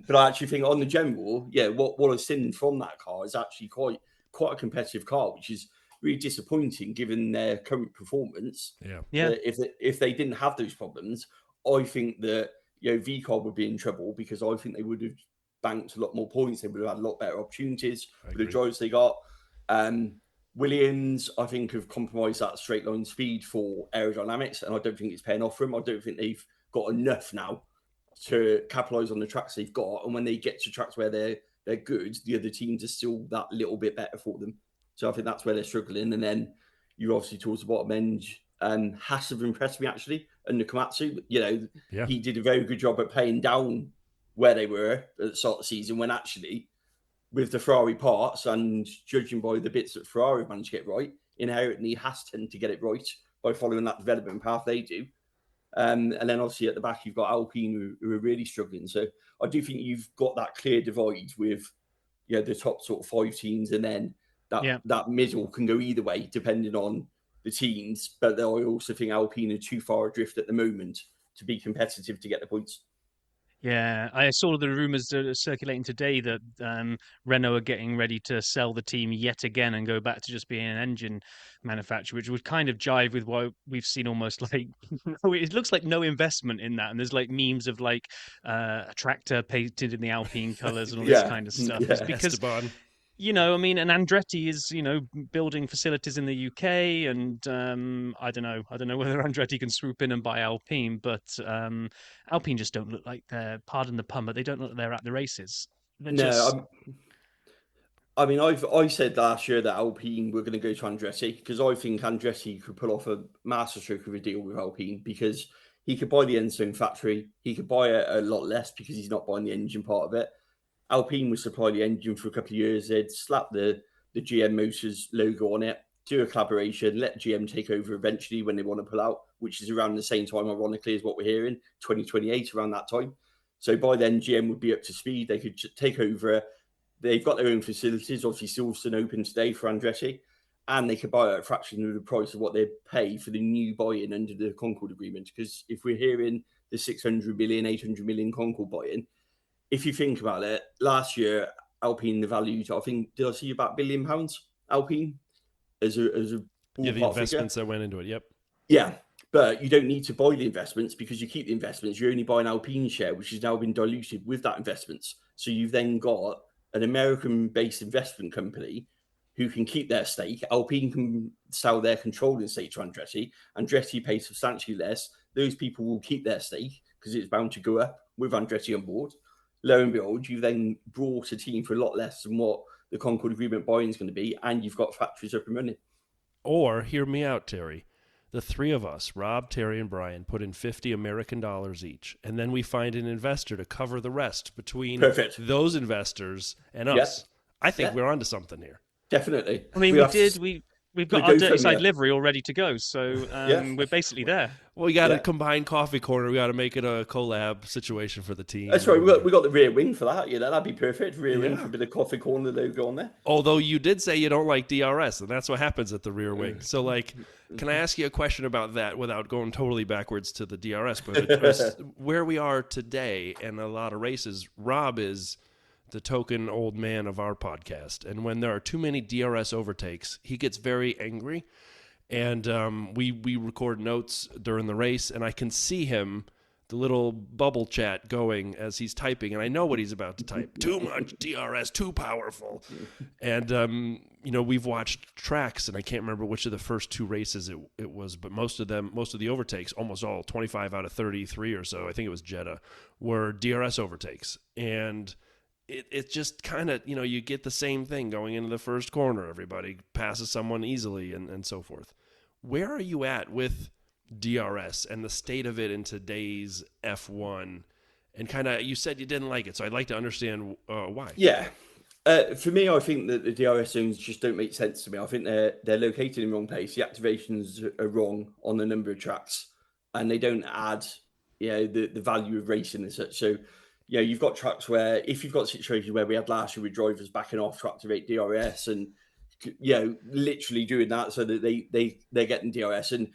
But I actually think on the general, what I've seen from that car is actually quite a competitive car, which is really disappointing given their current performance. Yeah. If they didn't have those problems, I think that V-Car would be in trouble, because I think they would have banked a lot more points. They would have had a lot better opportunities for the drivers they got. Williams, I think, have compromised that straight line speed for aerodynamics, and I don't think it's paying off for them. I don't think they've got enough now to capitalise on the tracks they've got. And when they get to tracks where they're good, the other teams are still that little bit better for them. So I think that's where they're struggling. And then you obviously towards the bottom end, Haas have impressed me actually, and Komatsu. He did a very good job at playing down where they were at the start of the season, when actually, with the Ferrari parts and judging by the bits that Ferrari managed to get right, inherently Haas tend to get it right by following that development path they do. And then obviously at the back, you've got Alpine who are really struggling. So I do think you've got that clear divide with the top sort of 5 teams, and then that middle can go either way depending on the teams. But I also think Alpine are too far adrift at the moment to be competitive to get the points. Yeah, I saw the rumours circulating today that Renault are getting ready to sell the team yet again and go back to just being an engine manufacturer, which would kind of jive with what we've seen almost like, it looks like no investment in that. And there's like memes of like a tractor painted in the Alpine colours and all this kind of stuff. Yeah. Because Esteban. I mean, and Andretti is, building facilities in the UK, and I don't know whether Andretti can swoop in and buy Alpine, but Alpine just don't look like they're, pardon the pun, but they don't look like they're at the races. I said last year that Alpine were going to go to Andretti, because I think Andretti could pull off a masterstroke of a deal with Alpine, because he could buy the Enstone factory, he could buy a lot less because he's not buying the engine part of it. Alpine would supply the engine for a couple of years. They'd slap the GM Motors logo on it, do a collaboration, let GM take over eventually when they want to pull out, which is around the same time, ironically, as what we're hearing, 2028, around that time. So by then, GM would be up to speed. They could take over. They've got their own facilities, obviously Silverstone open today for Andretti, and they could buy at a fraction of the price of what they'd pay for the new buy-in under the Concord agreement. Because if we're hearing the 600 million, 800 million Concord buy-in, if you think about it, last year Alpine valued, I think, did I see about £1 billion Alpine as a the investments figure that went into it. Yep. Yeah, but you don't need to buy the investments, because you keep the investments. You only buy an Alpine share, which has now been diluted with that investments. So you've then got an American-based investment company who can keep their stake. Alpine can sell their controlling stake to Andretti. Andretti pays substantially less. Those people will keep their stake because it's bound to go up with Andretti on board. Lo and behold, you then brought a team for a lot less than what the Concord Agreement buy-in is going to be, and you've got factories up and running. Or, hear me out, Terry. The 3 of us, Rob, Terry, and Brian, put in $50 American each, and then we find an investor to cover the rest between those investors and us. Yep. I think we're onto something here. Definitely. I mean, we've got our Dirty Side livery all ready to go, so we're basically there. Well, we got a combined coffee corner. We got to make it a collab situation for the team. That's right. We got the rear wing for that. That'd be perfect. Rear wing for a bit of coffee corner logo on there. Although you did say you don't like DRS, and that's what happens at the rear wing. So, can I ask you a question about that without going totally backwards to the DRS? But where we are today and a lot of races, Rob is the token old man of our podcast. And when there are too many DRS overtakes, he gets very angry. And we record notes during the race, and I can see him, the little bubble chat going as he's typing, and I know what he's about to type. Too much DRS, too powerful. And, we've watched tracks, and I can't remember which of the first 2 races it was, but most of the overtakes, almost all, 25 out of 33 or so, I think it was Jeddah, were DRS overtakes. And it just kind of, you get the same thing going into the first corner. Everybody passes someone easily and so forth. Where are you at with DRS and the state of it in today's F1? And kind of, you said you didn't like it, so I'd like to understand why. Yeah. For me, I think that the DRS zones just don't make sense to me. I think they're located in the wrong place. The activations are wrong on the number of tracks, and they don't add the value of racing and such. So, you've got tracks where, if you've got situations where we had last year with drivers backing off to activate DRS and, literally doing that so that they're getting DRS. And,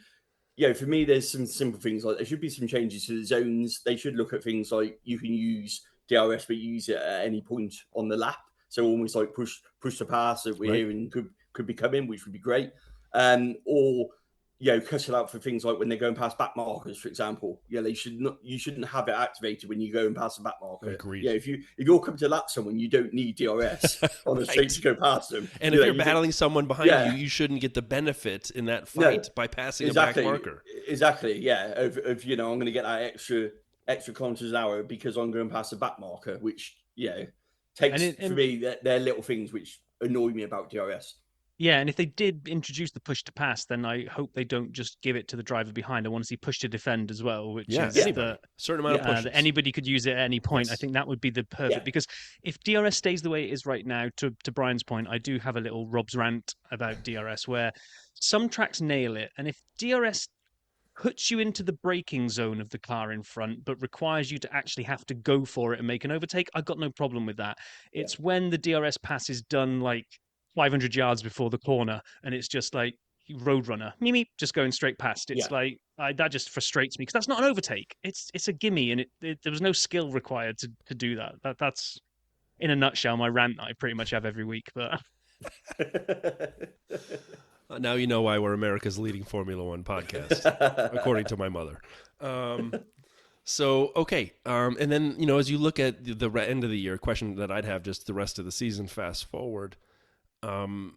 for me, there's some simple things like there should be some changes to the zones. They should look at things like you can use DRS, but use it at any point on the lap. So almost like push to pass that we're hearing could be coming, which would be great. Or, cut it out for things like when they're going past back markers, for example. They should not. You shouldn't have it activated when you go and pass the back marker. Agreed. If you're coming to lap someone, you don't need DRS on the straight to go past them. And if you're battling someone behind you shouldn't get the benefit in that fight by passing a back marker. Exactly. Yeah. Of I'm going to get that extra kilometers an hour because I'm going past the back marker, which takes for me. They're little things which annoy me about DRS. Yeah, and if they did introduce the push to pass, then I hope they don't just give it to the driver behind. I want to see push to defend as well, which is the certain amount of pushes. Anybody could use it at any point. Yes. I think that would be the perfect, because if DRS stays the way it is right now, to Brian's point, I do have a little Rob's rant about DRS where some tracks nail it, and if DRS puts you into the braking zone of the car in front, but requires you to actually have to go for it and make an overtake, I've got no problem with that. It's when the DRS pass is done like 500 yards before the corner, and it's just like Roadrunner, just going straight past. It's like that just frustrates me because that's not an overtake. It's a gimme, and there was no skill required to do that. That's in a nutshell my rant that I pretty much have every week. But now you know why we're America's leading Formula One podcast, according to my mother. So, okay. And then, as you look at the end of the year, question that I'd have just the rest of the season, fast forward. I'm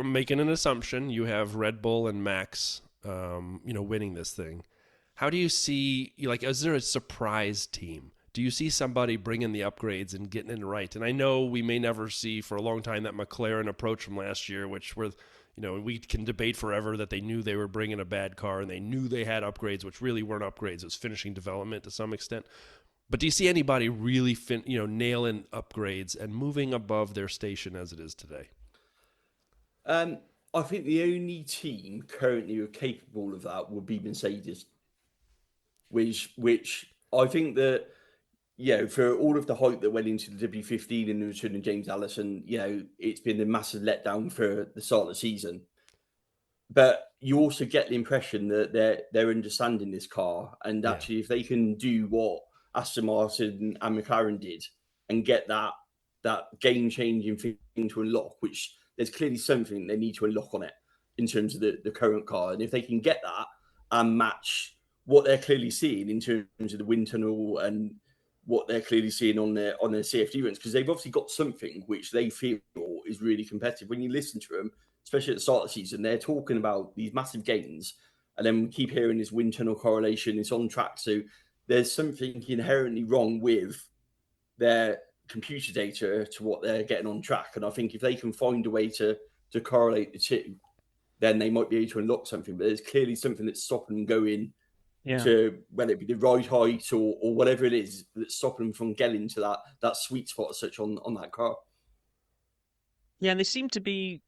making an assumption. You have Red Bull and Max, winning this thing. How do you see, is there a surprise team? Do you see somebody bringing the upgrades and getting it right? And I know we may never see for a long time that McLaren approach from last year, which were, we can debate forever that they knew they were bringing a bad car and they knew they had upgrades, which really weren't upgrades. It was finishing development to some extent. But do you see anybody really nailing upgrades and moving above their station as it is today? I think the only team currently who are capable of that would be Mercedes, which I think that, for all of the hype that went into the W15 and the return of James Allison, it's been a massive letdown for the start of the season. But you also get the impression that they're understanding this car, and actually if they can do what Aston Martin and McLaren did and get that game-changing thing to unlock, which there's clearly something they need to unlock on it in terms of the current car. And if they can get that and match what they're clearly seeing in terms of the wind tunnel and what they're clearly seeing on their CFD runs, because they've obviously got something which they feel is really competitive. When you listen to them, especially at the start of the season, they're talking about these massive gains, and then we keep hearing this wind tunnel correlation, it's on track. So there's something inherently wrong with their computer data to what they're getting on track. And I think if they can find a way to correlate the two, then they might be able to unlock something. But there's clearly something that's stopping them going to, whether it be the ride height or whatever it is, that's stopping them from getting to that sweet spot as such on that car. Yeah, and they seem to be,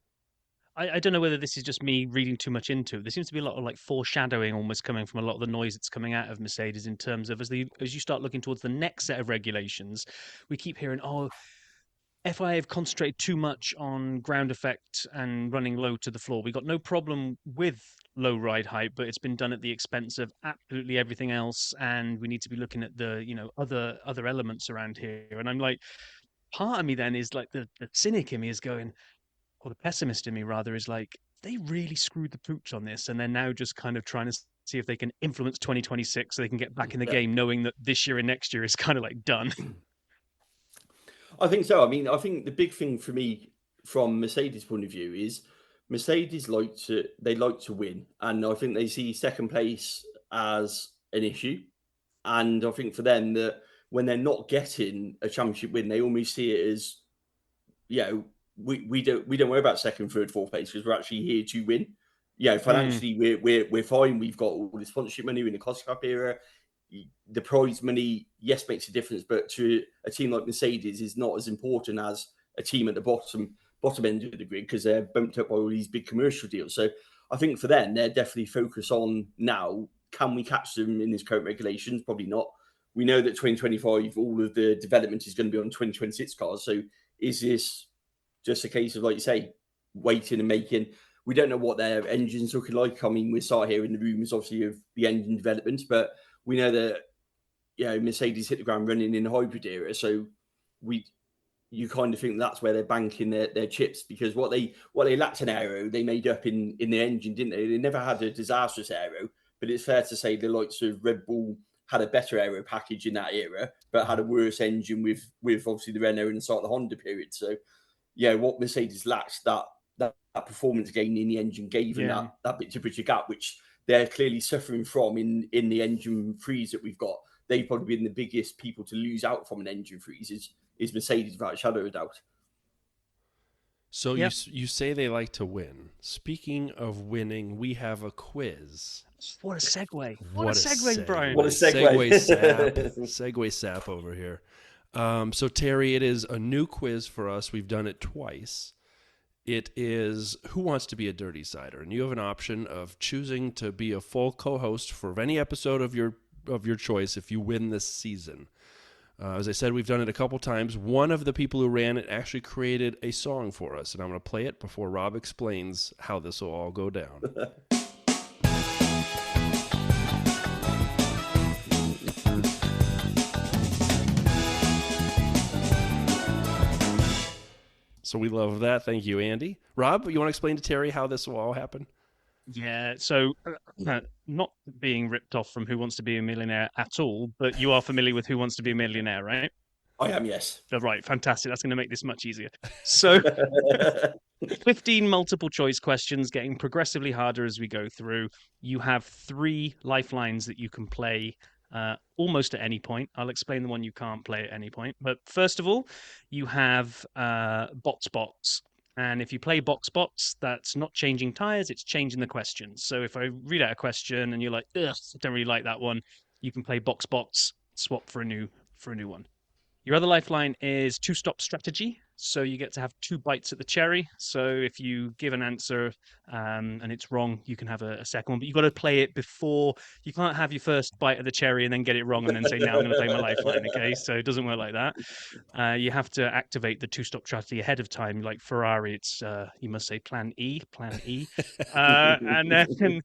I don't know whether this is just me reading too much into it. There seems to be a lot of foreshadowing almost coming from a lot of the noise that's coming out of Mercedes in terms of as you start looking towards the next set of regulations, we keep hearing, FIA have concentrated too much on ground effect and running low to the floor. We got no problem with low ride height, but it's been done at the expense of absolutely everything else. And we need to be looking at the, other elements around here. And I'm like, part of me then is like the cynic in me is going, or the pessimist in me rather, is like, they really screwed the pooch on this, and they're now just kind of trying to see if they can influence 2026 so they can get back in the game, knowing that this year and next year is kind of done. I think so. I mean, I think the big thing for me from Mercedes' point of view is Mercedes like to win, and I think they see second place as an issue. And I think for them that when they're not getting a championship win, they almost see it as, we don't worry about second, third, fourth place because we're actually here to win. Financially we're fine. We've got all the sponsorship money in the cost cap era. The prize money, yes, makes a difference, but to a team like Mercedes is not as important as a team at the bottom end of the grid because they're bumped up by all these big commercial deals. So I think for them, they're definitely focused on now, can we catch them in this current regulations? Probably not. We know that 2025, all of the development is going to be on 2026 cars. So is this just a case of, like you say, waiting and making? We don't know what their engine's looking like. I mean, we're starting hearing the rumours, obviously, of the engine development, but we know that, Mercedes hit the ground running in the hybrid era. So you kind of think that's where they're banking their chips, because what they lacked an aero, they made up in the engine, didn't they? They never had a disastrous aero, but it's fair to say the likes of Red Bull had a better aero package in that era, but had a worse engine with obviously the Renault and the start of the Honda period. So, yeah, what Mercedes lacked, that performance gain in the engine gave them that bit of a gap, which they're clearly suffering from in the engine freeze that we've got. They've probably been the biggest people to lose out from an engine freeze is Mercedes, without a shadow of a doubt. So you say they like to win. Speaking of winning, we have a quiz. What a segue. What a segue, Brian. What a segue. Segue sap over here. So, Terry, it is a new quiz for us. We've done it twice. It is Who Wants to Be a Dirty Cider? And you have an option of choosing to be a full co-host for any episode of your choice if you win this season. As I said, we've done it a couple times. One of the people who ran it actually created a song for us, and I'm going to play it before Rob explains how this will all go down. So we love that. Thank you, Andy. Rob, you want to explain to Terry how this will all happen? Yeah, so not being ripped off from Who Wants to Be a Millionaire at all, but you are familiar with Who Wants to Be a Millionaire, right? I am, yes. Oh, right, fantastic. That's going to make this much easier. So 15 multiple choice questions, getting progressively harder as we go through. You have 3 lifelines that you can play almost at any point. I'll explain the one you can't play at any point. But first of all, you have bots. And if you play bots, that's not changing tires, it's changing the questions. So if I read out a question and you're like, ugh, I don't really like that one, you can play bots, swap for a new one. Your other lifeline is 2-stop strategy. So you get to have 2 bites at the cherry. So if you give an answer and it's wrong, you can have a second one. But you've got to play it before. You can't have your first bite of the cherry and then get it wrong and then say, now I'm going to play my lifeline. Okay, so it doesn't work like that. You have to activate the 2-stop strategy ahead of time. Like Ferrari, it's you must say plan E. And then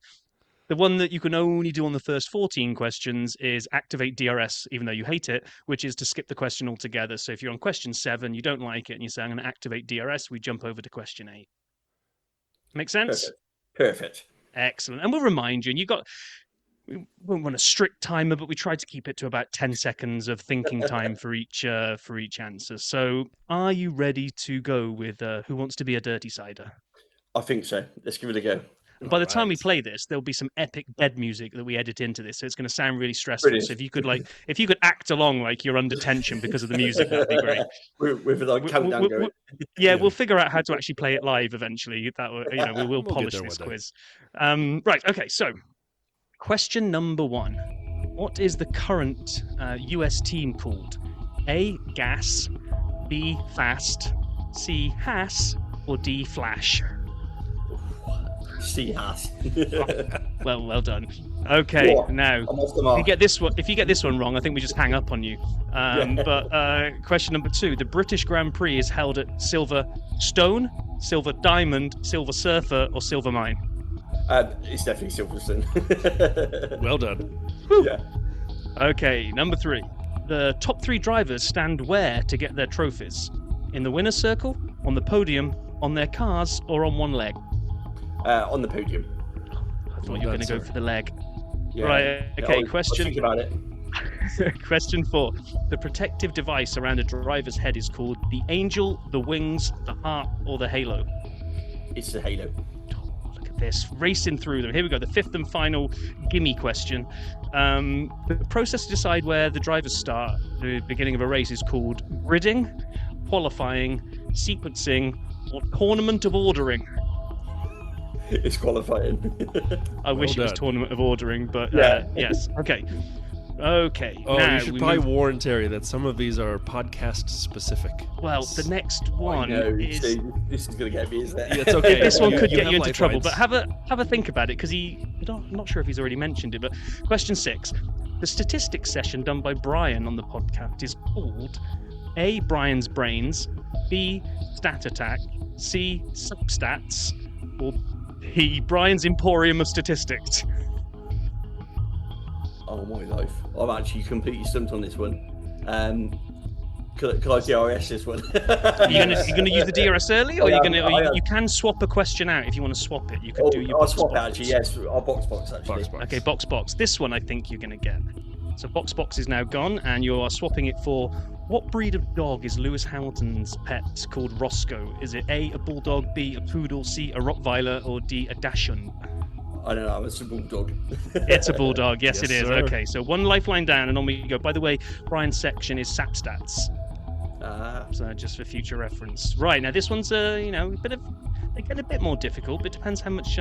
the one that you can only do on the first 14 questions is activate DRS, even though you hate it, which is to skip the question altogether. So if you're on question 7, you don't like it, and you say, I'm going to activate DRS, we jump over to question 8. Make sense? Perfect. Excellent. And we'll remind you, and we won't run a strict timer, but we try to keep it to about 10 seconds of thinking time for each answer. So are you ready to go with Who Wants to Be a Dirty Cider? I think so. Let's give it a go. By the time we play this, there'll be some epic bed music that we edit into this, so it's going to sound really stressful. Brilliant. So if you could act along like you're under tension because of the music, that'd be great. With like countdown going. Yeah, we'll figure out how to actually play it live eventually. We will polish this quiz. Right. Okay. So, question number 1: what is the current US team called? A. Gas, B. Fast, C. Haas, or D. Flash? C. Haas. Well done. Okay, now if you get this one wrong, I think we just hang up on you. But question number 2: the British Grand Prix is held at Silver Stone, Silver Diamond, Silver Surfer, or Silver Mine? It's definitely Silverstone. Well done. Woo. Yeah. Okay, number 3: the top 3 drivers stand where to get their trophies? In the winner's circle, on the podium, on their cars, or on one leg? On the podium. I thought you were going to go for the leg. Yeah. Right. Okay. I'll think about it. Question 4: the protective device around a driver's head is called the angel, the wings, the heart, or the halo? It's the halo. Oh, look at this, racing through them. Here we go. The 5th and final gimme question. The process to decide where the drivers start at the beginning of a race is called gridding, qualifying, sequencing, or tournament of ordering. It's qualifying. I wish it was tournament of ordering, but yes. Okay. Oh, now you should probably warn Terry that some of these are podcast specific. Well, the next one is. This is going to get me, isn't it? Yeah, it's okay. This one could get you into trouble, but have a think about it, because I'm not sure if he's already mentioned it, but question 6: the statistics session done by Brian on the podcast is called A. Brian's Brains, B. Stat Attack, C. Substats, or D. Brian's Emporium of Statistics. Oh my life! I'm actually completely stumped on this one. Could I DRS this one? Are you gonna use the DRS early, or I you am, gonna? I Or am. you can swap a question out if you want to swap it. You could do your I'll box swap it box. actually. Yes, our box actually. Box. Okay, box. This one I think you're gonna get. So box is now gone, and you are swapping it for what breed of dog is Lewis Hamilton's pet called Roscoe? Is it A, a bulldog, B, a poodle, C, a Rottweiler, or D, a Dachshund? I don't know. It's a bulldog. It's a bulldog. Yes, Yes, it is. sir. Okay, so one lifeline down, and on we go. By the way, Brian's section is SAP stats. So just for future reference. Right, now this one's they get a bit more difficult, but it depends how much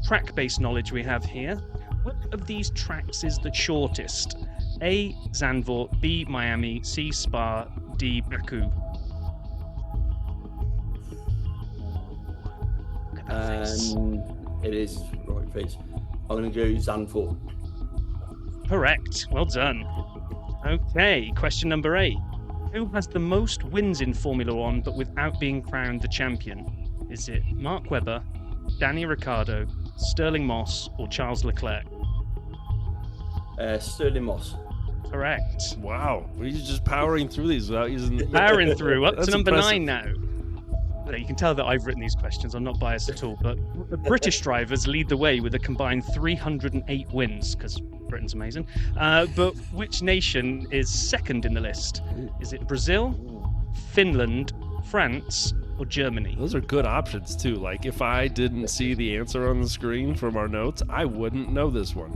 track-based knowledge we have here. Which of these tracks is the shortest? A, Zandvoort, B, Miami, C, Spa, D, Baku. Look at that face. It is right face. I'm gonna go Zandvoort. Correct. Well done. Okay, question number 8. Who has the most wins in Formula One but without being crowned the champion? Is it Mark Webber, Danny Ricciardo, Sterling Moss, or Charles Leclerc? Sterling Moss. Correct. Wow, we're just powering through these without using. Powering through up to That's number impressive. 9 now. You can tell that I've written these questions. I'm not biased at all. But the British drivers lead the way with a combined 308 wins, because Britain's amazing. But which nation is second in the list? Is it Brazil, Finland, France, or Germany? Those are good options too. Like if I didn't see the answer on the screen from our notes, I wouldn't know this one.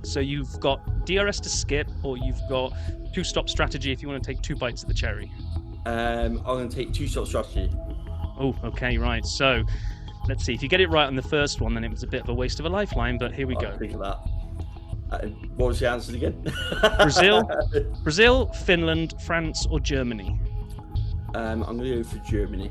So you've got DRS to skip, or you've got two-stop strategy if you want to take 2 bites of the cherry. I'm gonna take two-stop strategy. Oh, okay, right. So let's see. If you get it right on the first one, then it was a bit of a waste of a lifeline, but here we I'll go. think of that. What was the answers again? Brazil, Finland, France, or Germany? I'm gonna go for Germany.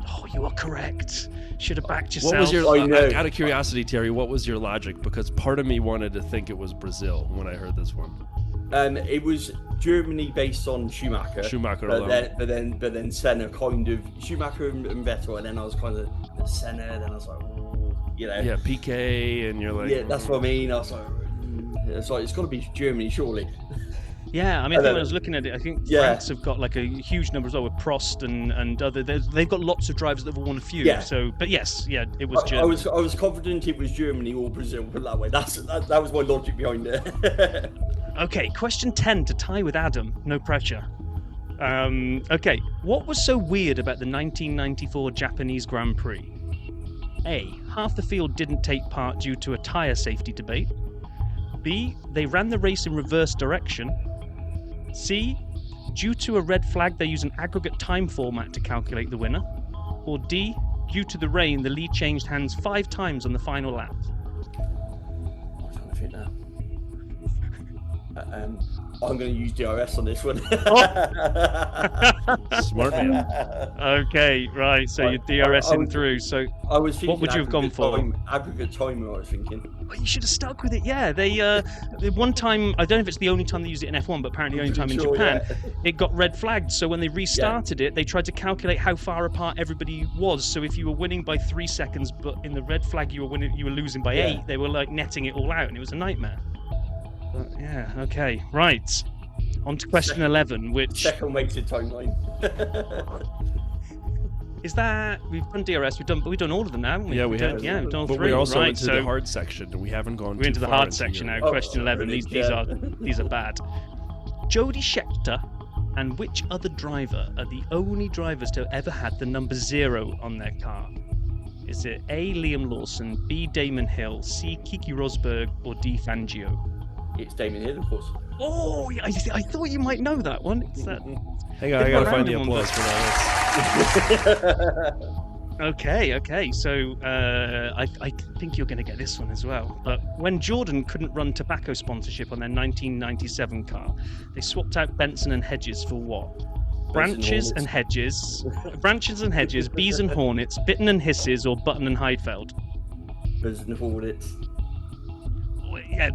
Oh, you are correct. Should have backed yourself. What was your? I know. Out of curiosity, Terry, what was your logic? Because part of me wanted to think it was Brazil when I heard this one. It was Germany based on Schumacher. Schumacher but alone. then Senna kind of Schumacher and Vettel, and then I was kind of Senna. Then I was like, ooh, Yeah, PK, and you're like, yeah, that's what I mean. I was like, it's got to be Germany, surely. Yeah, I mean, I think when I was looking at it, I think Yeah. France have got like a huge number as well with Prost and other. They've got lots of drivers that have won a few. Yeah. So, but yes, yeah, it was I Germany. was confident it was Germany or Brazil, put it that way. That was my logic behind it. Okay, question 10 to tie with Adam. No pressure. Okay, what was so weird about the 1994 Japanese Grand Prix? A, half the field didn't take part due to a tyre safety debate. B, they ran the race in reverse direction. C, due to a red flag, they use an aggregate time format to calculate the winner. Or D, due to the rain, the lead changed hands 5 times on the final lap. I'm trying to think now. I'm going to use DRS on this one. smart man. Okay, right, so you're DRSing through. So I was thinking. What would you have gone for? Aggregate time. I was thinking. well, you should have stuck with it. Yeah, they one time, I don't know if it's the only time they used it in F1, but apparently the only time in Sure, Japan, yeah. it got red flagged. So when they restarted it, they tried to calculate how far apart everybody was. So if you were winning by 3 seconds, but in the red flag you were losing by Yeah. 8, they were like netting it all out, and it was a nightmare. But, yeah, okay, right. On to question 11, which Second weighted timeline. is that we've done DRS, we've done all of them now, haven't we? Yeah, we have. Yeah, we've done But 3. we also right, went to so the hard section, and we haven't gone. we're into too the far hard into section your- now. Oh, Question 11. brilliant, These are bad. Jody Scheckter and which other driver are the only drivers to have ever had the number 0 on their car? Is it A, Liam Lawson, B, Damon Hill, C, Kiki Rosberg, or D, Fangio? It's Damien Hill, of course. Oh, yeah, I thought you might know that one. It's that. Hang on, I gotta find the random one, applause for that. Okay. So I think you're going to get this one as well. But when Jordan couldn't run tobacco sponsorship on their 1997 car, they swapped out Benson and Hedges for what? Branches and hedges, bees and hornets, bitten and hisses, or button and Heidfeld. Benson Hornets. Yeah,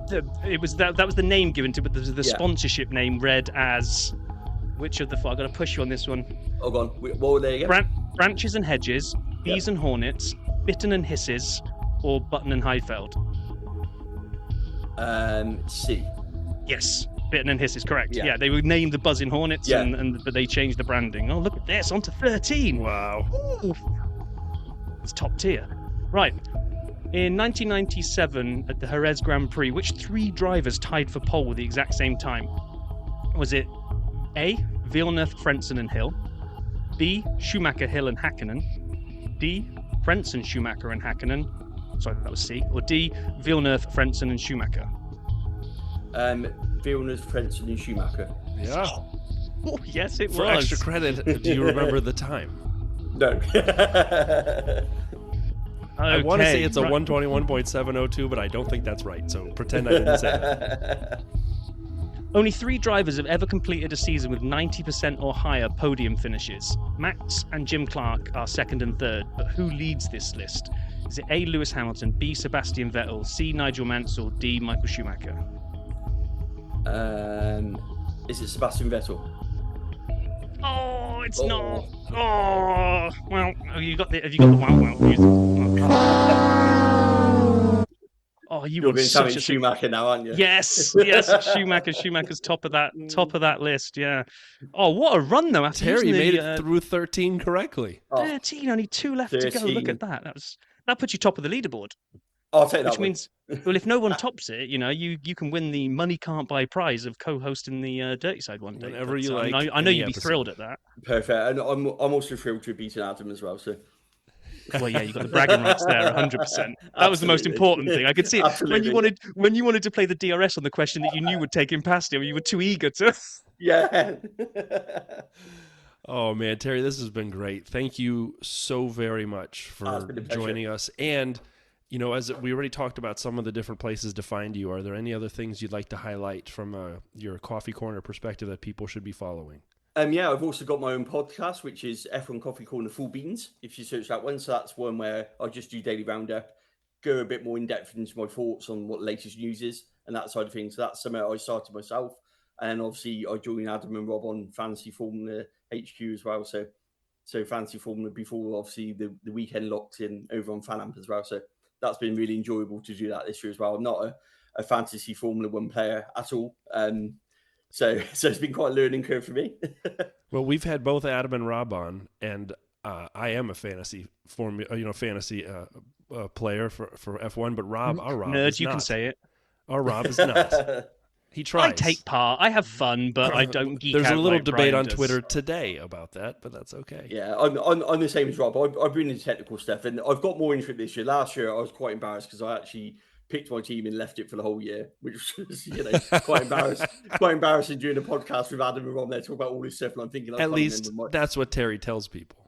it was that was the name given to it, but the Yeah. sponsorship name read as which of the four? I'm going to push you on this one. Oh, go on. What were they again? Branches and hedges, bees and hornets, bitten and hisses, or button and Heidfeld. C. Yes, Bitten and Hiss is correct. Yeah. Yeah, they were named the Buzzing Hornets, Yeah. but they changed the branding. Oh, look at this, on to 13. Wow. Ooh. It's top tier. Right. In 1997, at the Jerez Grand Prix, which 3 drivers tied for pole with the exact same time? Was it A, Villeneuve, Frentzen and Hill, B, Schumacher, Hill and Hakkinen, D, Frentzen, Schumacher and Hakkinen, sorry, that was C, or D, Villeneuve, Frentzen and Schumacher? Villeneuve, Frentzen and Schumacher. Yeah. Oh, yes, it For was. extra credit, do you remember the time? No. I want to say it's a right. 121.702, but I don't think that's right. So pretend I didn't say that. Only 3 drivers have ever completed a season with 90% or higher podium finishes. Max and Jim Clark are second and third, but who leads this list? Is it A, Lewis Hamilton, B, Sebastian Vettel, C, Nigel Mansell, D, Michael Schumacher? Is it Sebastian Vettel? Oh, it's Oh. not. Oh, well, have you got the wow. Oh, you You're were going to tell me such a Schumacher now, aren't you? Yes, yes, Schumacher's top of that list. Yeah. Oh, what a run though! After Terry, you using made the, it through 13 correctly. Oh, 13, only 2 left to go. Look 13. at that. That puts you top of the leaderboard, I'll take that which one. means, well, if no one tops it, you can win the money can't buy prize of co-hosting the Dirty Side one day. Whenever you I mean, like, I know any you'd be episode. thrilled at that. Perfect. And I'm also thrilled to have beaten Adam as well. So Well, yeah, you got the bragging rights there, 100%. That was the most Absolutely. important thing. I could see it Absolutely. when you wanted to play the DRS on the question that you knew would take him past him. You were too eager to. yeah. Oh man, Terry, this has been great. Thank you so very much it's for been a pleasure. joining us. And as we already talked about some of the different places to find you, are there any other things you'd like to highlight from your Coffee Corner perspective that people should be following? Yeah, I've also got my own podcast, which is F1 Coffee Corner Full Beans. If you search that one, so that's one where I just do daily roundup, go a bit more in depth into my thoughts on what the latest news is and that side of things. So that's something I started myself, and obviously I joined Adam and Rob on Fantasy Formula HQ as well. So Fantasy Formula before obviously the weekend locked in over on FanAmp as well. So that's been really enjoyable to do that this year as well. I'm not a Fantasy Formula One player at all. So it's been quite a learning curve for me. Well, we've had both Adam and Rob on, and I am a fantasy player for F1, but our Rob Nerd, is you not. can say it. Our Rob is not. He tries. I take part. I have fun, but I don't geek There's out a little like debate Brian on does. Twitter today about that, but that's okay. Yeah, I'm the same as Rob. I've been into technical stuff, and I've got more into it this year. Last year, I was quite embarrassed because I actually picked my team and left it for the whole year, which was quite embarrassing. Quite embarrassing during the podcast with Adam and Rob there talking about all this stuff, and I'm thinking, At least that's what Terry tells people.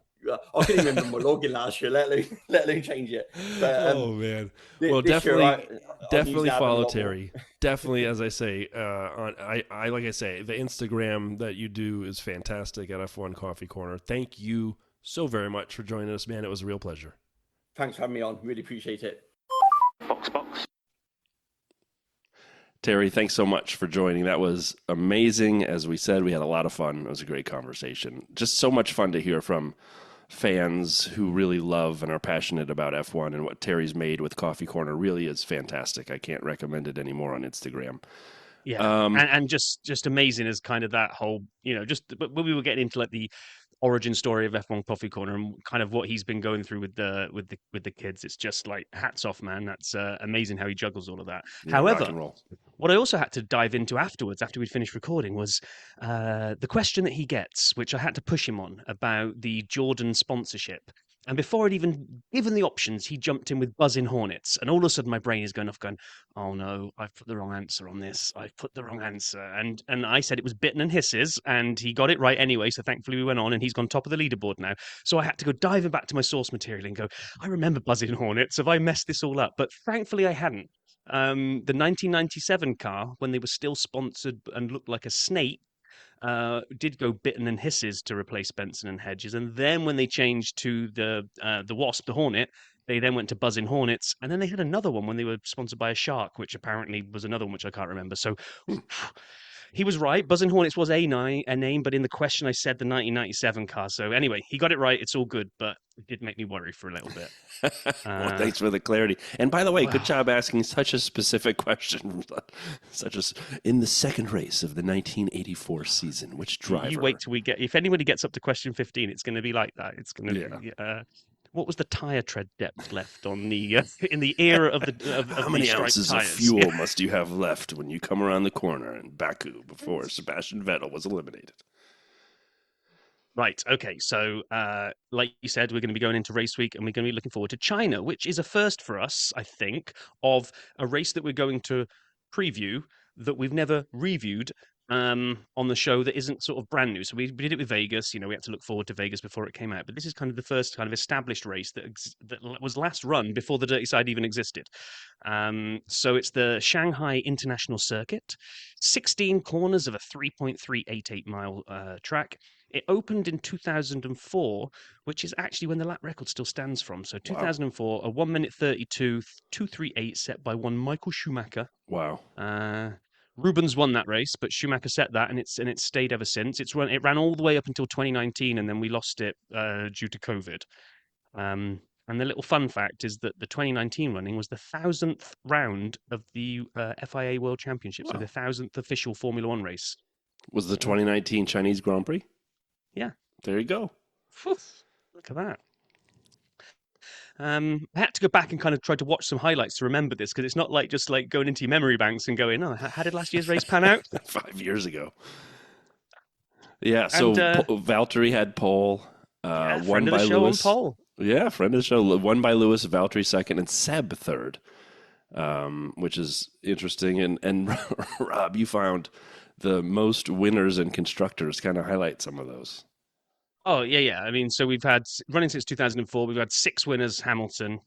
I couldn't remember my login last year, let alone change it. But, Oh man! thi- Well, this year definitely, I've definitely used Adam a follow lot more. Terry. Definitely, as I say, I like I say, the Instagram that you do is fantastic at F1 Coffee Corner. Thank you so very much for joining us, man. It was a real pleasure. Thanks for having me on. Really appreciate it. Terry, thanks so much for joining. That was amazing. As we said, we had a lot of fun. It was a great conversation. Just so much fun to hear from fans who really love and are passionate about F1, and what Terry's made with Coffee Corner really is fantastic. I can't recommend it anymore on Instagram. Yeah, and just amazing as kind of that whole, but when we were getting into like the origin story of F1 Coffee Corner and kind of what he's been going through with the kids, it's just like hats off, man. That's amazing how he juggles all of that. Yeah, rock and However, roll. what I also had to dive into afterwards, after we'd finished recording, was the question that he gets, which I had to push him on, about the Jordan sponsorship. And before I'd even given the options, he jumped in with Buzzing Hornets. And all of a sudden, my brain is going off going, oh no, I've put the wrong answer on this. I've put the wrong answer. And I said it was Bitten and Hisses, and he got it right anyway. So thankfully we went on, and he's gone top of the leaderboard now. So I had to go diving back to my source material and go, I remember Buzzing Hornets. Have I messed this all up? But thankfully I hadn't. The 1997 car, when they were still sponsored and looked like a snake, did go Bitten and Hisses to replace Benson and Hedges, and then when they changed to the Wasp, the Hornet, they then went to Buzzing Hornets, and then they had another one when they were sponsored by a shark, which apparently was another one which I can't remember. So he was right. Buzzing Hornets was a name, but in the question I said the 1997 car. So anyway, he got it right. It's all good. But It did make me worry for a little bit. Well, thanks for the clarity. And by the way, good wow. job asking such a specific question. Such as in the second race of the 1984 season, which driver? You wait till we get. If anybody gets up to question 15, it's going to be like that. It's going to Yeah. be. What was the tire tread depth left on the in the era of the of How the many striped ounces of tires? fuel must you have left when you come around the corner in Baku before Sebastian Vettel was eliminated? Right. Okay. So, like you said, we're going to be going into race week, and we're going to be looking forward to China, which is a first for us, I think, of a race that we're going to preview that we've never reviewed on the show that isn't sort of brand new. So we did it with Vegas. You know, we had to look forward to Vegas before it came out, but this is kind of the first kind of established race that was last run before the Dirty Side even existed. So it's the Shanghai International Circuit, 16 corners of a 3.388 mile track. It opened in 2004, which is actually when the lap record still stands from. So 2004, a 1 minute 32, 238 set by one Michael Schumacher. Wow. Rubens won that race, but Schumacher set that, and it's stayed ever since. It ran all the way up until 2019, and then we lost it due to COVID. And the little fun fact is that the 2019 running was the 1,000th round of the FIA World Championship, so the 1,000th official Formula One race. Was the 2019 Chinese Grand Prix? Yeah. There you go. Whew, look at that. I had to go back and kind of try to watch some highlights to remember this, because it's not like just like going into your memory banks and going, oh, how did last year's race pan out? 5 years ago. Yeah, so And, Valtteri had pole, won friend of by the show Lewis. on pole. Yeah, friend of the show, won by Lewis, Valtteri second, and Seb third, which is interesting. And Rob, you found the most winners and constructors. Kind of highlight some of those. Oh, yeah. I mean, so we've had, running since 2004, we've had 6 winners, Hamilton.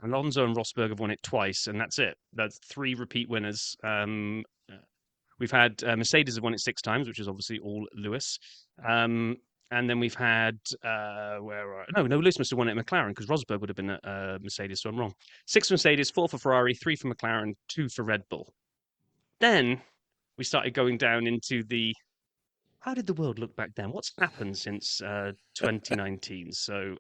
Alonso and Rosberg have won it twice, and that's it. That's 3 repeat winners. We've had Mercedes have won it 6 times, which is obviously all Lewis. And then we've had, Lewis must have won it at McLaren, because Rosberg would have been at Mercedes, so I'm wrong. 6 for Mercedes, 4 for Ferrari, 3 for McLaren, 2 for Red Bull. Then we started going down into the, how did the world look back then? What's happened since 2019? So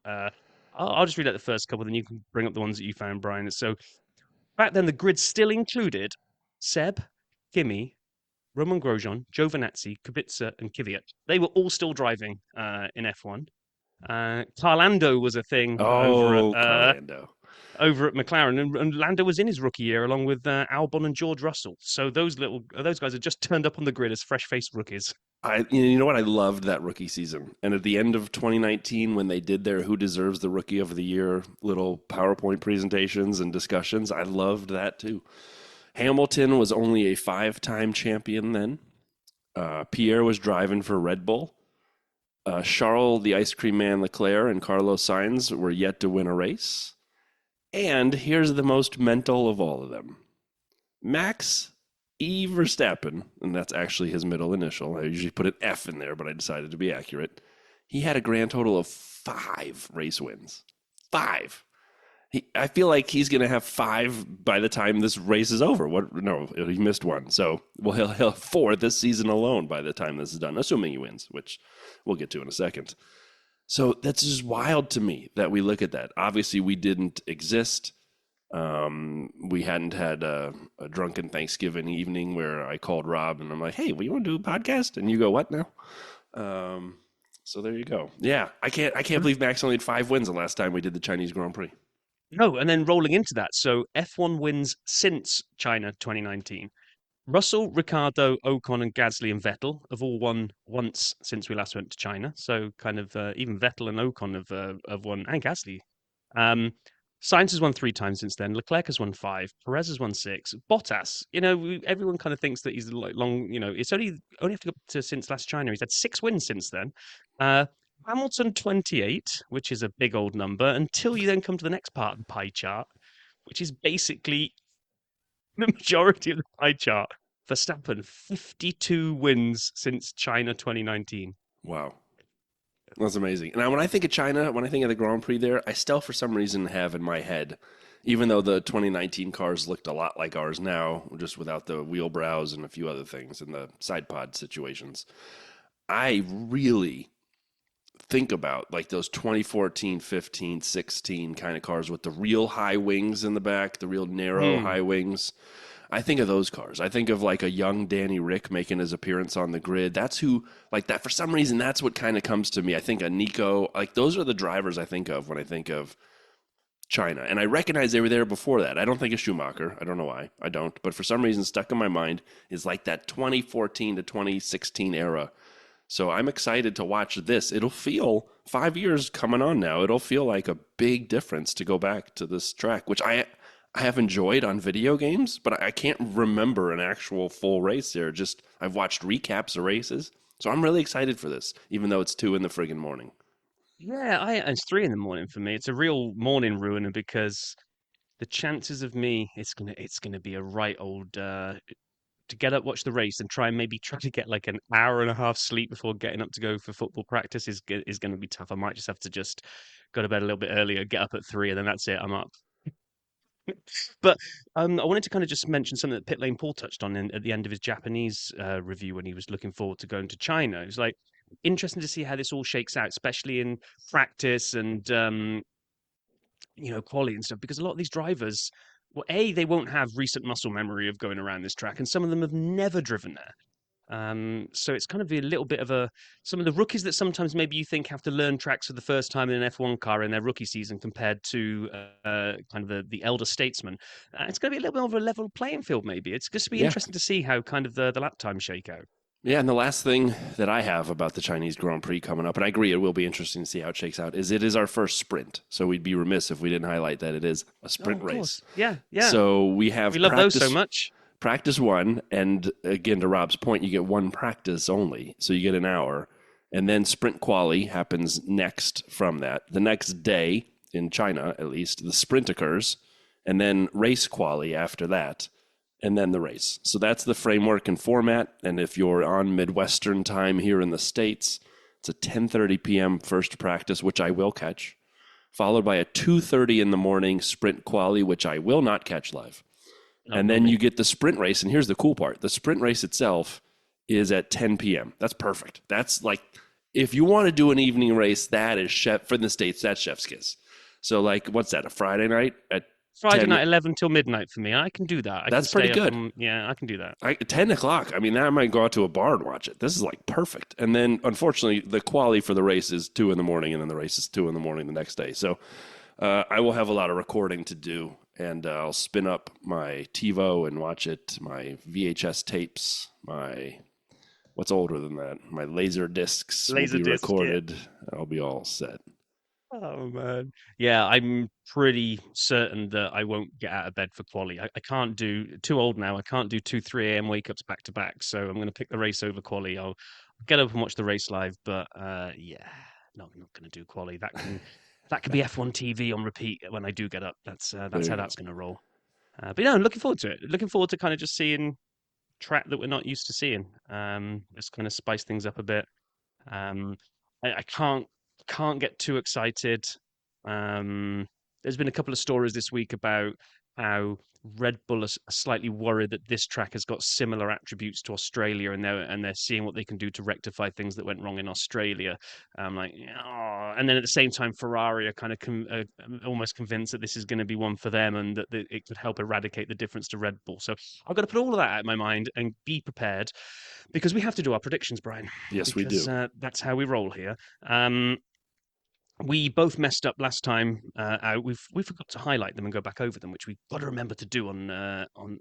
I'll just read out the first couple, then you can bring up the ones that you found, Brian. So back then, the grid still included Seb, Kimi, Roman Grosjean, Giovinazzi, Kubica, and Kvyat. They were all still driving in F1. Carl Lando was a thing over at McLaren, and Lando was in his rookie year along with Albon and George Russell. So those guys had just turned up on the grid as fresh-faced rookies. You know what? I loved that rookie season. And at the end of 2019, when they did their Who Deserves the Rookie of the Year little PowerPoint presentations and discussions, I loved that too. Hamilton was only a 5-time champion then. Pierre was driving for Red Bull. Charles, the Ice Cream Man Leclerc, and Carlos Sainz were yet to win a race. And here's the most mental of all of them. Max E. Verstappen, and that's actually his middle initial. I usually put an F in there, but I decided to be accurate. He had a grand total of 5 race wins. 5. I feel like he's going to have 5 by the time this race is over. No, he missed 1. So he'll have 4 this season alone by the time this is done, assuming he wins, which we'll get to in a second. So that's just wild to me that we look at that. Obviously, we didn't exist. We hadn't had a drunken Thanksgiving evening where I called Rob and I'm like, hey, we want to do a podcast? And you go, what now? So there you go. Yeah, I can't believe Max only had 5 wins the last time we did the Chinese Grand Prix. No, and then rolling into that, so F1 wins since China 2019. Russell, Ricciardo, Ocon, and Gasly and Vettel have all won once since we last went to China. So kind of even Vettel and Ocon have won, and Gasly. Sainz has won 3 times since then. Leclerc has won 5. Perez has won 6. Bottas, everyone kind of thinks that he's like long. It's only have to go to since last China. He's had 6 wins since then. Hamilton 28, which is a big old number, until you then come to the next part of the pie chart, which is basically the majority of the pie chart. Verstappen, 52 wins since China 2019. Wow. That's amazing. And when I think of China, when I think of the Grand Prix there, I still for some reason have in my head, even though the 2019 cars looked a lot like ours now, just without the wheel brows and a few other things and the side pod situations, I really think about, like those 2014, 15, 16 kind of cars with the real high wings in the back, the real narrow high wings. I think of those cars. I think of like a young Danny Rick making his appearance on the grid. That's who, like that, for some reason, that's what kind of comes to me. I think a Nico, like those are the drivers I think of when I think of China. And I recognize they were there before that. I don't think of Schumacher. I don't know why. I don't. But for some reason, stuck in my mind is like that 2014 to 2016 era. So I'm excited to watch this. It'll feel 5 years coming on now. It'll feel like a big difference to go back to this track, which I have enjoyed on video games, but I can't remember an actual full race there. Just I've watched recaps of races. So I'm really excited for this, even though it's 2 in the friggin' morning. Yeah, it's 3 in the morning for me. It's a real morning ruiner because the chances of me, it's gonna be a right old to get up, watch the race, and try to get like an hour and a half sleep before getting up to go for football practice is going to be tough. I might just have to just go to bed a little bit earlier, get up at 3, and then that's it. I'm up. But I wanted to kind of just mention something that Pit Lane Paul touched on at the end of his Japanese review when he was looking forward to going to China. It was like interesting to see how this all shakes out, especially in practice and quality and stuff, because a lot of these drivers, well, they won't have recent muscle memory of going around this track, and some of them have never driven there. So it's kind of a little bit of some of the rookies that sometimes maybe you think have to learn tracks for the first time in an F1 car in their rookie season compared to kind of the elder statesmen. It's going to be a little bit of a level playing field, maybe. It's going to be interesting to see how kind of the lap time shake out. Yeah, and the last thing that I have about the Chinese Grand Prix coming up, and I agree it will be interesting to see how it shakes out, is it is our first sprint. So we'd be remiss if we didn't highlight that it is a sprint race. Yeah. So we love those so much. Practice 1, and again, to Rob's point, you get 1 practice only. So you get an hour. And then sprint quali happens next from that. The next day, in China at least, the sprint occurs, and then race quali after that, and then the race. So that's the framework and format. And if you're on Midwestern time here in the States, it's a 10:30 p.m. first practice, which I will catch, followed by a 2:30 in the morning sprint quali, which I will not catch live. And then you get the sprint race. And here's the cool part. The sprint race itself is at 10 p.m. That's perfect. That's like, if you want to do an evening race, that is for the States, that's chef's kiss. So like, what's that, a Friday night at Friday night, 11 till midnight for me. I can do that. That's pretty good. I can do that. 10 o'clock. I mean, I might go out to a bar and watch it. This is like perfect. And then, unfortunately, the quali for the race is 2 in the morning, and then the race is 2 in the morning the next day. So I will have a lot of recording to do, and I'll spin up my TiVo and watch it, my VHS tapes, what's older than that? My laser discs will be recorded. Yeah. I'll be all set. Oh, man. Yeah, I'm pretty certain that I won't get out of bed for quali. I can't do, too old now, I can't do 2, 3 a.m. wake-ups back to back, so I'm going to pick the race over quali. I'll get up and watch the race live, but yeah, no, I'm not going to do quali. That can be F1 TV on repeat when I do get up. That's how that's going to roll. But yeah, I'm looking forward to it. Looking forward to kind of just seeing track that we're not used to seeing. Just kind of spice things up a bit. I can't get too excited. There's been a couple of stories this week about how Red Bull are slightly worried that this track has got similar attributes to Australia, and they're seeing what they can do to rectify things that went wrong in Australia. I'm like, oh. And then at the same time, Ferrari are kind of almost convinced that this is going to be one for them, and that it could help eradicate the difference to Red Bull. So I've got to put all of that out of my mind and be prepared, because we have to do our predictions, Brian. Yes, we do. That's how we roll here. We both messed up last time out. We forgot to highlight them and go back over them, which we've got to remember to do on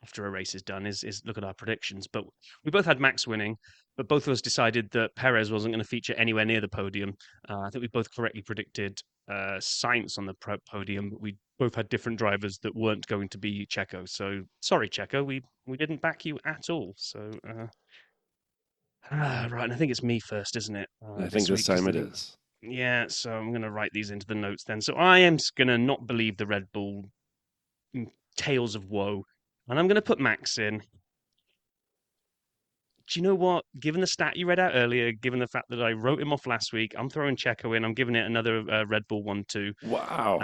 after a race is done. Is look at our predictions. But we both had Max winning, but both of us decided that Perez wasn't going to feature anywhere near the podium. I think we both correctly predicted Sainz on the podium. But we both had different drivers that weren't going to be Checo. So sorry, Checo, we didn't back you at all. So right, and I think it's me first, isn't it? I think this time it is. Yeah, so I'm going to write these into the notes then. So I am going to not believe the Red Bull tales of woe, and I'm going to put Max in. Do you know what? Given the stat you read out earlier, given the fact that I wrote him off last week, I'm throwing Checo in. I'm giving it another Red Bull 1-2. Wow.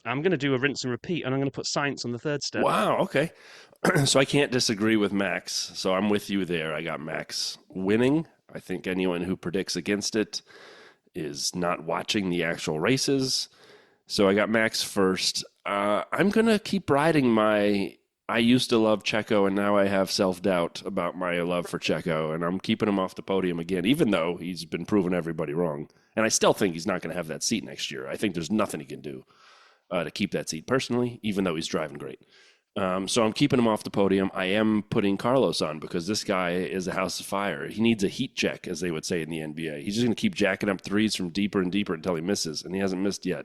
I'm going to do a rinse and repeat, and I'm going to put Sainz on the third step. Wow, okay. So I can't disagree with Max. So I'm with you there. I got Max winning. I think anyone who predicts against it is not watching the actual races. So I got Max first. I'm going to keep riding my... I used to love Checo, and now I have self-doubt about my love for Checo, and I'm keeping him off the podium again, even though he's been proving everybody wrong. And I still think he's not going to have that seat next year. I think there's nothing he can do to keep that seat personally, even though he's driving great. So I'm keeping him off the podium. I am putting Carlos on because this guy is a house of fire. He needs a heat check, as they would say in the NBA. He's just going to keep jacking up threes from deeper and deeper until he misses, and he hasn't missed yet.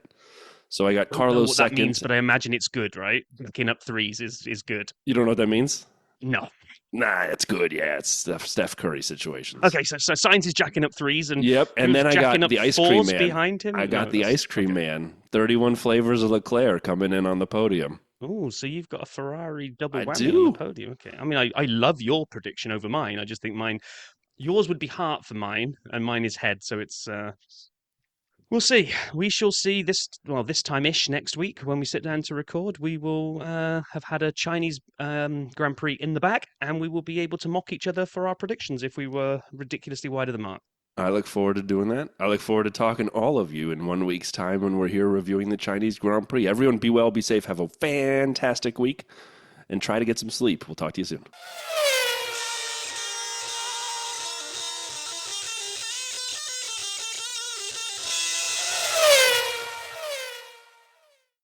So I got I don't know Carlos what second. that means, but I imagine it's good, right? Picking up threes is good. You don't know what that means? No. Nah, it's good. Yeah, it's Steph Curry situations. Okay, so Sainz is jacking up threes, and Yep, and who's then I jacking got up the ice cream fours man behind him. I got No, the that's- ice cream okay. man. 31 flavors of Leclerc coming in on the podium. Oh, so you've got a Ferrari double I whammy do. on the podium. Okay. I mean, I love your prediction over mine. I just think yours would be heart for mine, and mine is head. So it's we'll see. We shall see this time-ish next week when we sit down to record. We will have had a Chinese Grand Prix in the bag, and we will be able to mock each other for our predictions if we were ridiculously wide of the mark. I look forward to doing that. I look forward to talking to all of you in 1 week's time when we're here reviewing the Chinese Grand Prix. Everyone be well, be safe, have a fantastic week, and try to get some sleep. We'll talk to you soon.